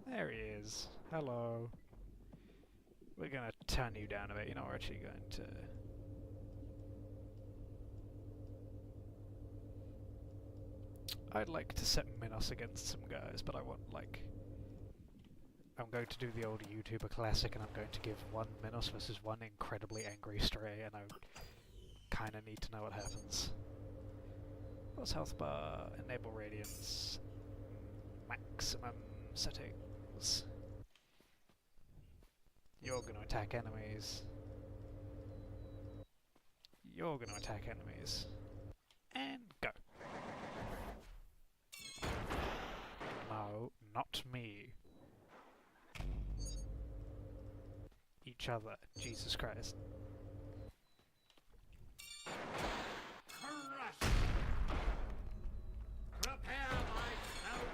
Speaker 1: There he is. Hello. We're gonna turn you down a bit. You know, we're actually going to... I'd like to set Minos against some guys, but I want, like... I'm going to do the old YouTuber classic, and I'm going to give one Minos versus one incredibly angry stray, and I kind of need to know what happens. What's health bar? Enable radiance. Maximum settings. You're going to attack enemies. You're going to attack enemies. And go. No, not me. Each other. Jesus Christ.
Speaker 2: Crush! Prepare myself!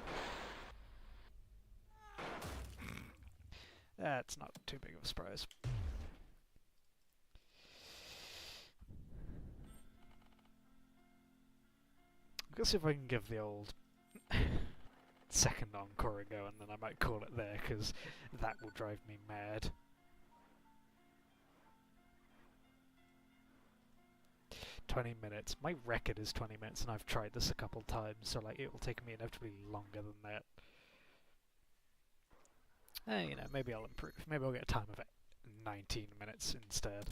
Speaker 1: That's not too big of a surprise. I guess if I can give the old second encore a go, and then I might call it there, because that will drive me mad. $20. My record is 20 minutes, and I've tried this a couple times, so like it will take me inevitably longer than that. You know, maybe I'll improve. Maybe I'll get a time of 19 minutes instead.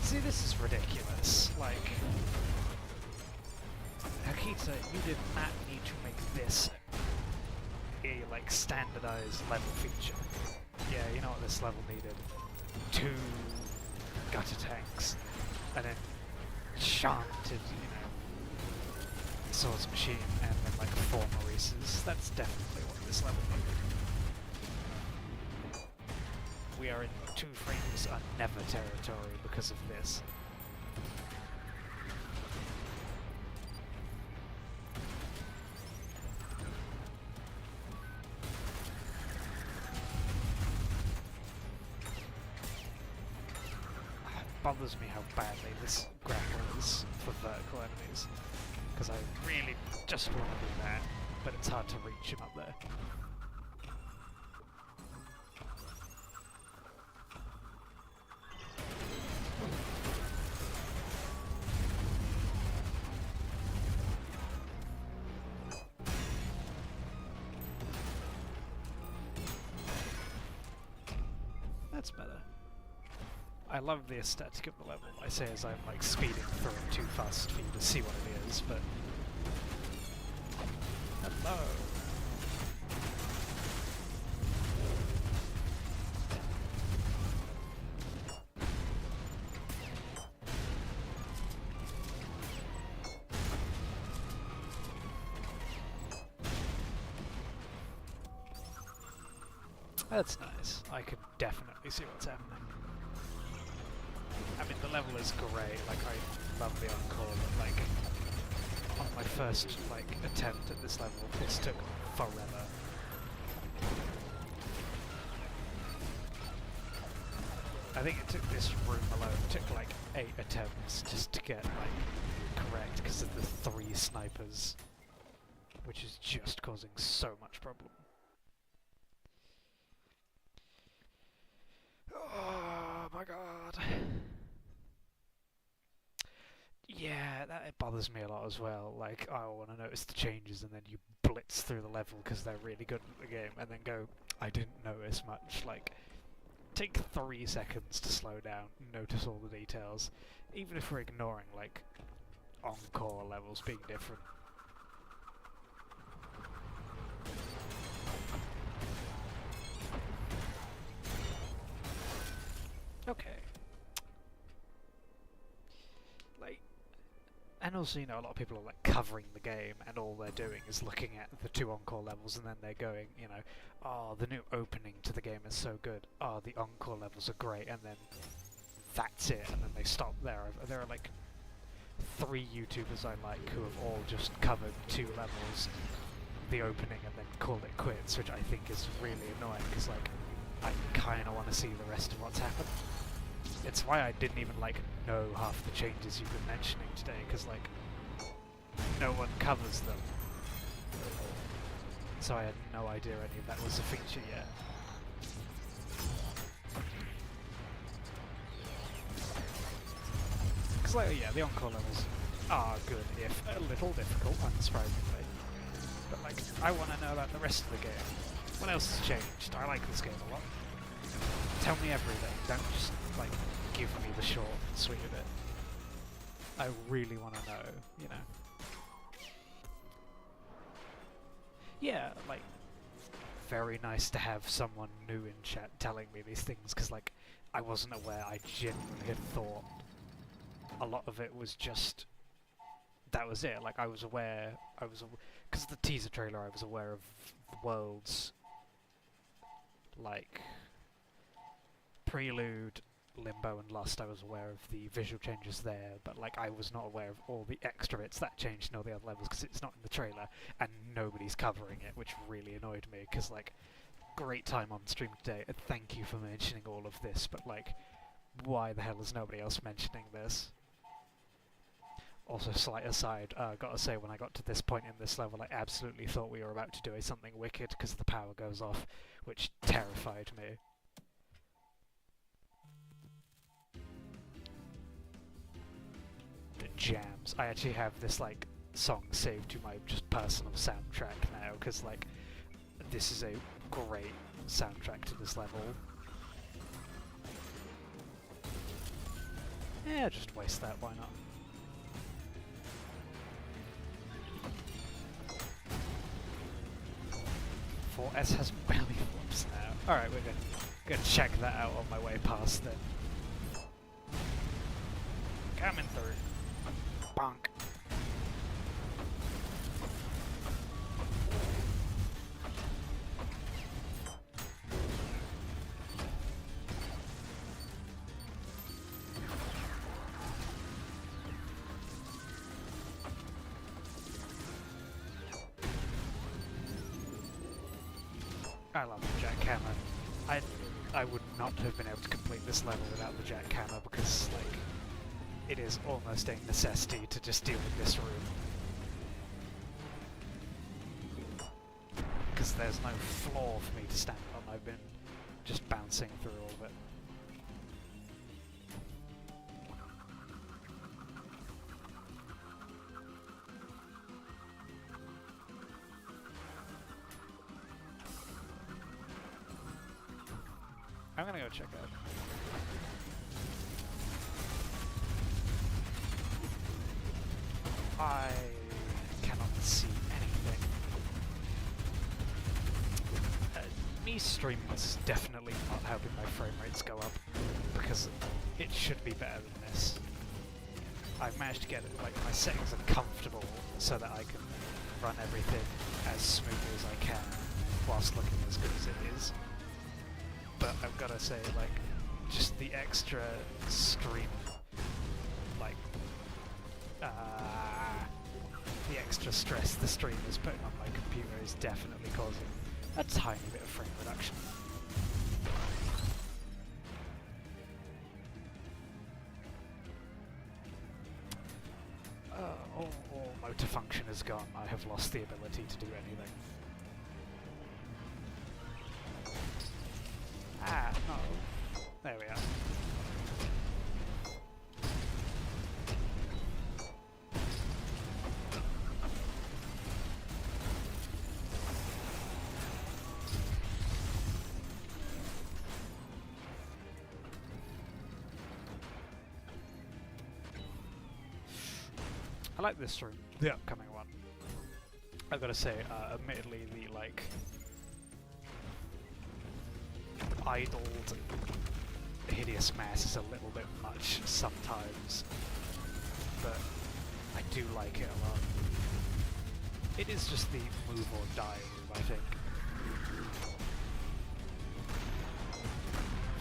Speaker 1: See, this is ridiculous. Like, Akita, you did not need to make this a, like, standardized level feature. Yeah, you know what this level needed? 2 gutter tanks, and then enchanted, you know, swords machine, and then, like, 4 Maurices. That's definitely what this level needed. we are in 2 frames are never territory because of this. It bothers me how badly this grapple is for vertical enemies, because I really just want to do that, but it's hard to reach him up there. That's better. I love the aesthetic of the level. I say as I'm like speeding through it too fast for you to see what it is, but... Hello! That's nice. I can definitely see what's happening. I mean, the level is great, like, I love the encore, but, like, on my first, like, attempt at this level, this took forever. I think it took this room alone, it took, like, 8 attempts just to get, like, correct, because of the 3 snipers, which is just causing so much problem. Oh my god. Yeah, it bothers me a lot as well. Like, I want to notice the changes and then you blitz through the level because they're really good at the game and then go, I didn't notice much. Like, take 3 seconds to slow down, notice all the details. Even if we're ignoring, like, encore levels being different. Okay. Like, and also, you know, a lot of people are like covering the game and all they're doing is looking at the 2 encore levels and then they're going, you know, oh, the new opening to the game is so good. Oh, the encore levels are great, and then that's it, and then they stop there. There are like 3 YouTubers I like who have all just covered 2 levels, the opening, and then called it quits, which I think is really annoying because, like, I kind of want to see the rest of what's happened. It's why I didn't even, like, know half the changes you've been mentioning today, because, like, no one covers them. So I had no idea any of that was a feature yet. Because, like, yeah, the encore levels are good, if a little difficult, unsurprisingly. But, like, I want to know about the rest of the game. What else has changed? I like this game a lot. Tell me everything. Don't just, like, give me the short and sweet of it. I really want to know, you know. Yeah, like, very nice to have someone new in chat telling me these things, because, like, I wasn't aware. I genuinely had thought a lot of it was just... that was it. Like, I was aware... because of the teaser trailer, I was aware of the world's... like... Prelude, Limbo and Lust. I was aware of the visual changes there, but like I was not aware of all the extra bits that changed in all the other levels because it's not in the trailer and nobody's covering it, which really annoyed me because, like, great time on stream today and thank you for mentioning all of this, but like, why the hell is nobody else mentioning this? Also, slight aside, gotta say, when I got to this point in this level, I absolutely thought we were about to do something wicked because the power goes off, which terrified me. Jams. I actually have this, like, song saved to my just personal soundtrack now, because, like, this is a great soundtrack to this level. Yeah, just waste that, why not? S has belly flops now. Alright, we're gonna check that out on my way past then. Coming through. Bonk. I love the jackhammer. I would not have been able to complete this level without the jackhammer because, like, it is almost a necessity to just deal with this room. Because there's no floor for me to stand on. I've been just bouncing through all of it. I'm gonna go check out. I cannot see anything. Me streaming is definitely not helping my frame rates go up, because it should be better than this. I've managed to get it, like, my settings are comfortable so that I can run everything as smoothly as I can whilst looking as good as it is. But I've got to say, like, just the extra stream, like, the extra stress the stream is putting on my computer is definitely causing a tiny bit of frame reduction. All motor function is gone. I have lost the ability to do anything. Ah, no. There we are. I like this room, the upcoming one. I've got to say, admittedly, the, like, idled hideous mass is a little bit much sometimes, but I do like it a lot. It is just the move or die room, I think.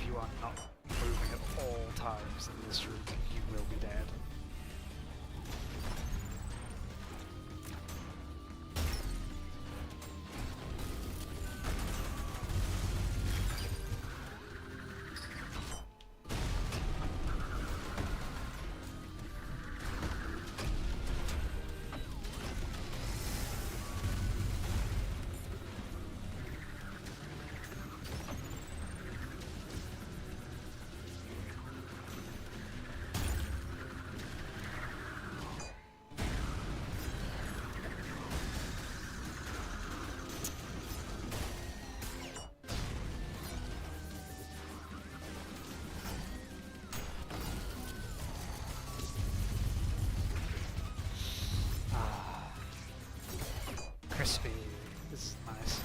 Speaker 1: If you are not moving at all times in this room, you will be dead. Crispy. This is nice.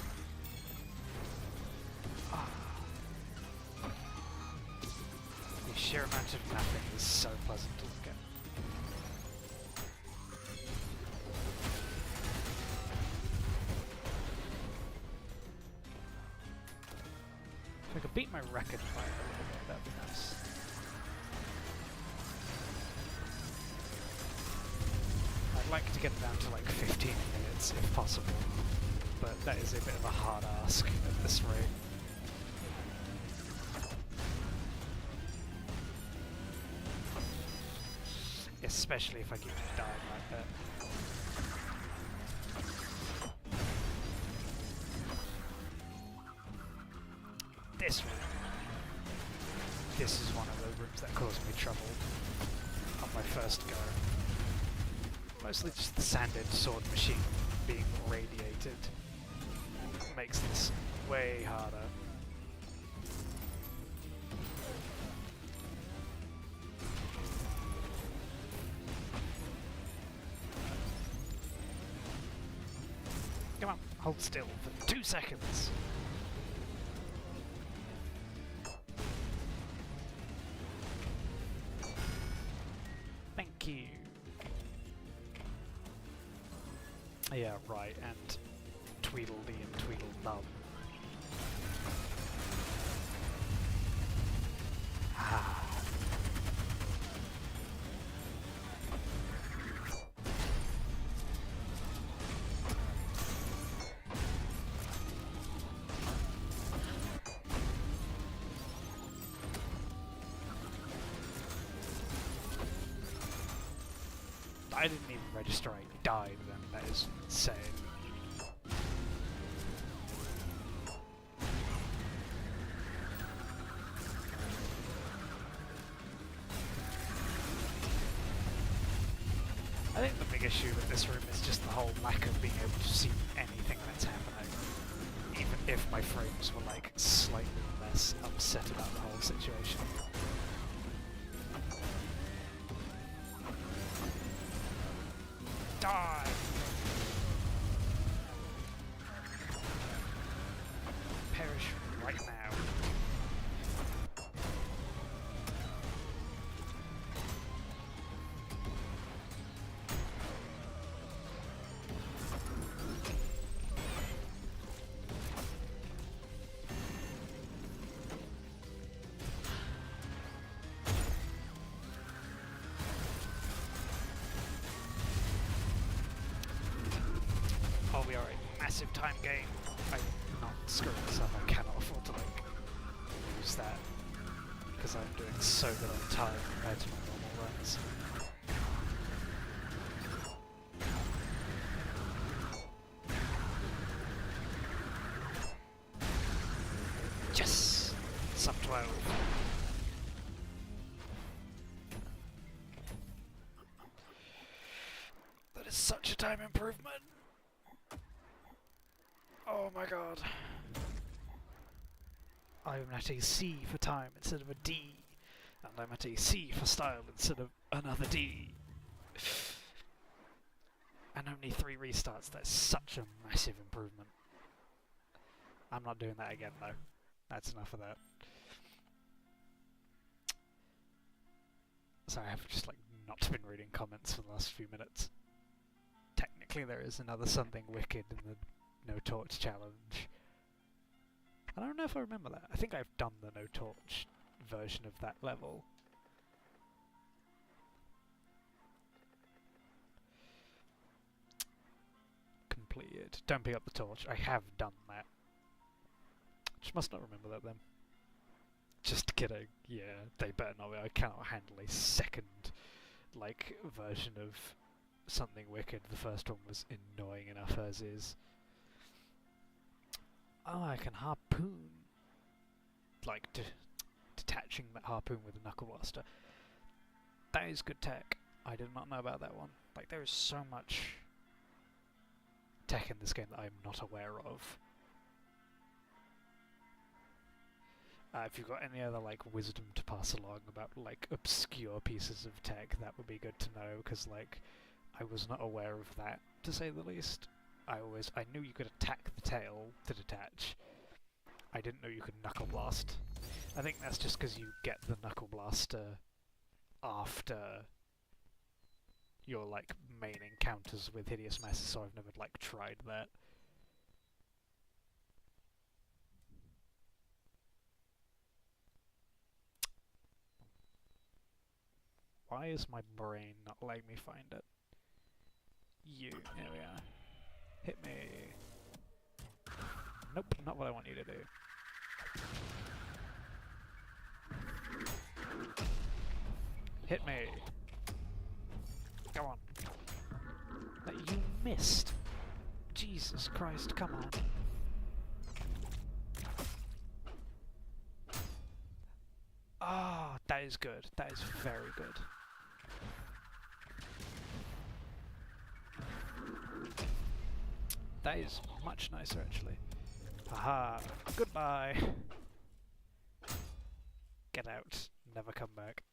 Speaker 1: The sheer amount of nothing is so pleasant to look at. If I could beat my record by a little bit, that'd be nice. I'd like to get down to like 15 minutes if possible, but that is a bit of a hard ask at this rate. Especially if I keep dying like that. This room. This is one of the rooms that caused me trouble on my first go. Mostly just the sanded sword machine being radiated makes this way harder. Come on, hold still for 2 seconds. Thank you. Yeah, right, and Tweedledee and Tweedledum. Ah. I didn't even register I died then. That is insane. I think the big issue with this room is just the whole lack of being able to see anything that's happening. Even if my frames were like slightly less upset about the whole situation. Die! Perish right now. Oh, we are a massive time gain. I'm not screwing this up. I cannot afford to like lose that because I'm doing so good on time compared to my normal runs. Yes! Sub 12. That is such a time improvement. Oh my god. I'm at a C for time instead of a D. And I'm at a C for style instead of another D. And only 3 restarts. That's such a massive improvement. I'm not doing that again though. That's enough of that. Sorry, I've just like not been reading comments for the last few minutes. Technically there is another something wicked in the No Torch challenge. I don't know if I remember that. I think I've done the No Torch version of that level. Completed. Don't pick up the torch. I have done that. Just must not remember that then. Just kidding. Yeah, they better not be. I cannot handle a second, like, version of something wicked. The first one was annoying enough as is. Oh, I can harpoon. Like, detaching that harpoon with a knuckle blaster. That is good tech. I did not know about that one. Like, there is so much tech in this game that I'm not aware of. If you've got any other, like, wisdom to pass along about, like, obscure pieces of tech, that would be good to know, because, like, I was not aware of that, to say the least. I knew you could attack the tail to detach. I didn't know you could knuckle blast. I think that's just because you get the knuckle blaster after your like main encounters with hideous masses, so I've never like tried that. Why is my brain not letting me find it? You, here we are. Hit me. Nope, not what I want you to do. Hit me. Go on. That you missed. Jesus Christ, come on. Ah, that is good. That is very good. That is much nicer, actually. Haha. Goodbye. Get out. Never come back.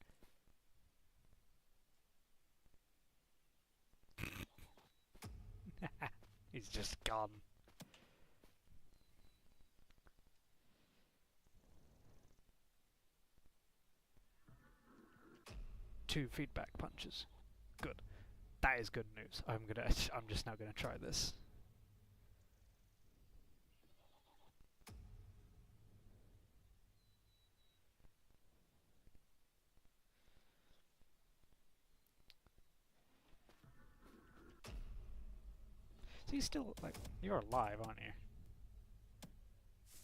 Speaker 1: He's just gone. Two feedback punches. Good. That is good news. I'm just now gonna try this. So you still, like, you're alive, aren't you?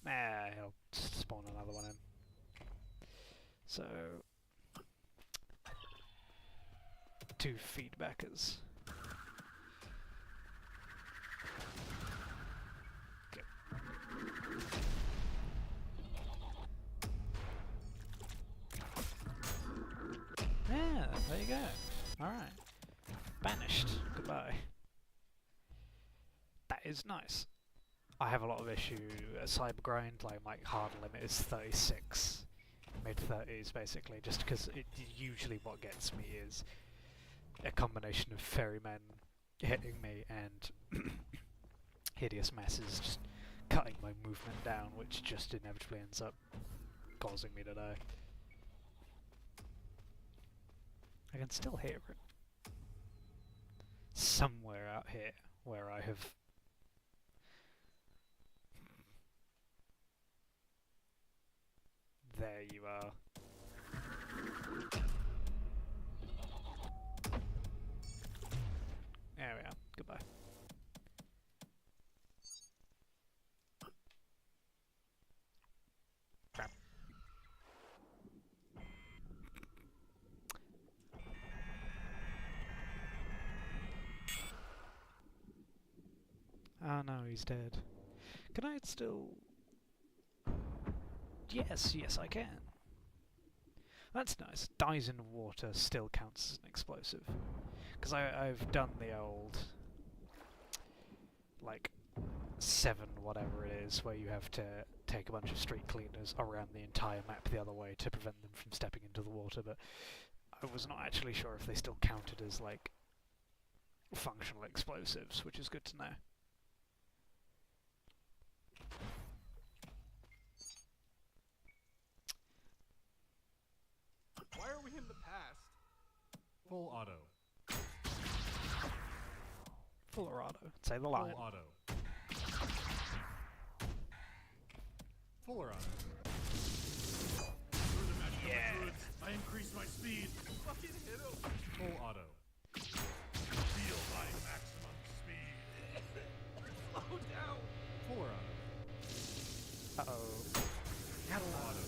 Speaker 1: Nah, he'll spawn another one in. So, two feedbackers. you go. Alright. Banished. Goodbye. That is nice. I have a lot of issue at cyber grind, like my hard limit is 36. Mid-30s basically, just because usually what gets me is a combination of ferrymen hitting me and hideous masses just cutting my movement down, which just inevitably ends up causing me to die. I can still hear it. Somewhere out here where I have... There you are. There we are. Goodbye. Crap. Oh no, he's dead. Can I still... Yes, I can. That's nice. Dies in water still counts as an explosive. Because I've done the old... like 7 whatever it is, where you have to take a bunch of street cleaners around the entire map the other way to prevent them from stepping into the water, but I was not actually sure if they still counted as like functional explosives, which is good to know.
Speaker 2: Why are we in the past?
Speaker 3: Full auto.
Speaker 1: Full auto. Say the line.
Speaker 3: Full auto. Fuller auto.
Speaker 1: Yeah.
Speaker 3: I increase my speed.
Speaker 2: Fucking hit him.
Speaker 3: Full auto. Feel my maximum speed.
Speaker 2: Slow down.
Speaker 3: Fuller auto.
Speaker 1: Uh-oh.
Speaker 3: Full auto.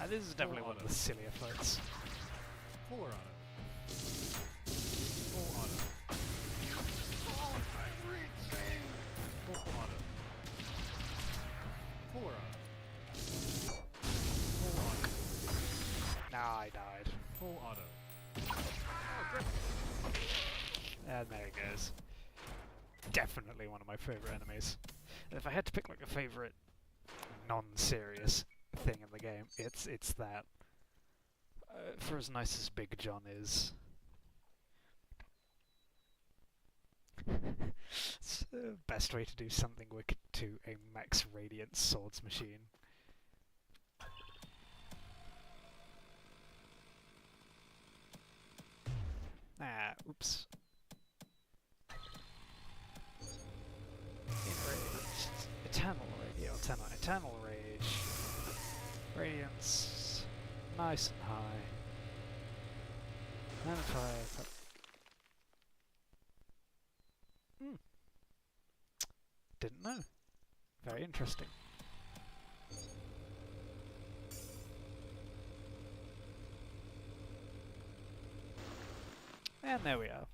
Speaker 1: This is definitely one of the sillier fights.
Speaker 3: Fuller auto. Full auto.
Speaker 2: Oh, I'm reaching.
Speaker 3: Full auto. Fuller auto. Full auto.
Speaker 1: Nah, I died.
Speaker 3: Full auto.
Speaker 1: And there it goes. Definitely one of my favourite enemies. And if I had to pick like a favourite non-serious thing in the game, it's that. For as nice as Big John is, it's the best way to do something wicked to a max radiant swords machine. Ah, oops. Eternal rage. Radiance, nice and high. And fire. Didn't know. Very interesting. And there we are.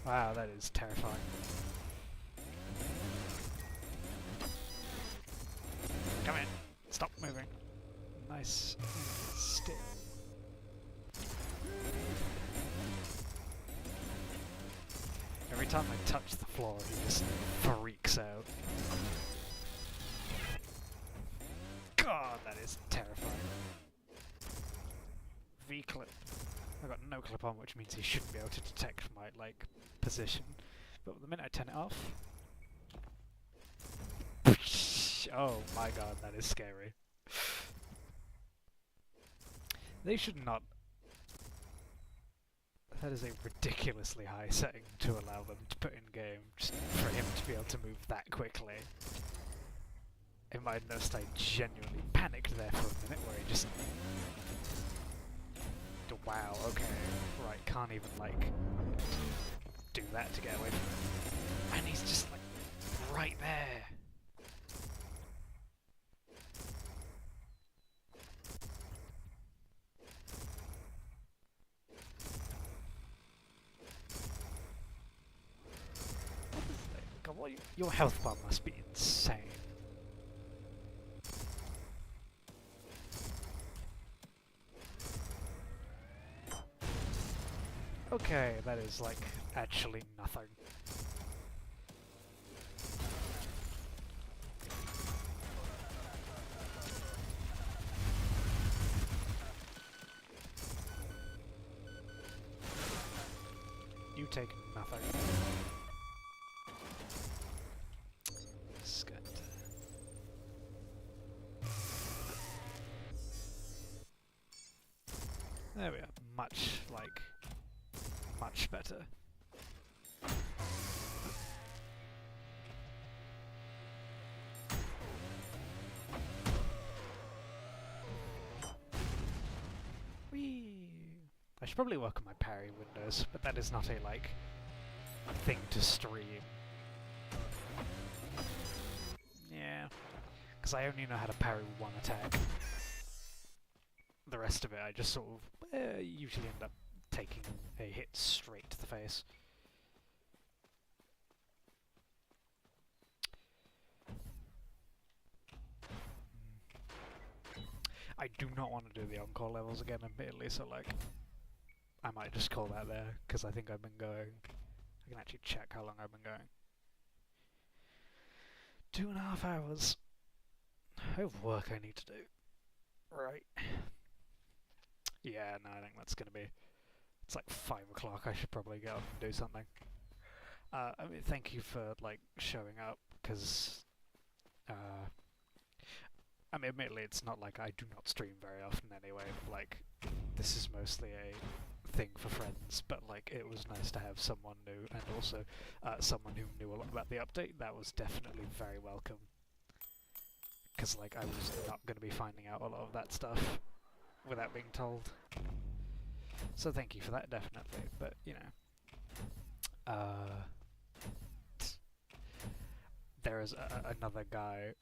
Speaker 1: Wow, that is terrifying. Come in. Stop moving. Nice and still. Every time I touch the floor, he just freaks out. God, that is terrifying. V-clip. I've got no clip on, which means he shouldn't be able to detect my, like, position. But the minute I turn it off... Oh my god, that is scary. They should not... That is a ridiculously high setting to allow them to put in game, just for him to be able to move that quickly. In my noticed I genuinely panicked there for a minute, where he just... Wow, okay, right, can't even, like, do that to get away from him. And he's just, like, right there. God, what your health bar must be insane. Okay, that is like actually nothing. You take nothing. Scut. There we are. Much better. Whee! I should probably work on my parry windows, but that is not a, like, thing to stream. Yeah. Because I only know how to parry one attack. The rest of it, I just sort of usually end up taking a hit straight to the face. I do not want to do the encore levels again, admittedly, so like, I might just call that there, because I think I've been going... I can actually check how long I've been going. 2.5 hours. I have work I need to do. Right. Yeah, no, I think that's gonna be... It's like 5 o'clock, I should probably get up and do something. I mean, thank you for, like, showing up, because... I mean, admittedly, it's not like I do not stream very often anyway, but, like, this is mostly a thing for friends, but, like, it was nice to have someone new, and also someone who knew a lot about the update. That was definitely very welcome. Because, like, I was not going to be finding out a lot of that stuff without being told. So thank you for that, definitely, but, you know. There is another guy,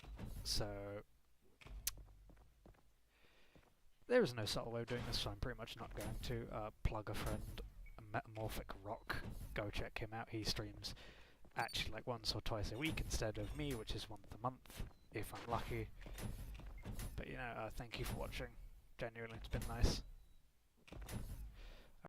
Speaker 1: so... There is no subtle way of doing this, so I'm pretty much not going to plug a friend, Metamorphic Rock. Go check him out. He streams actually like once or twice a week instead of me, which is once a month, if I'm lucky. But you know, thank you for watching. Genuinely, it's been nice.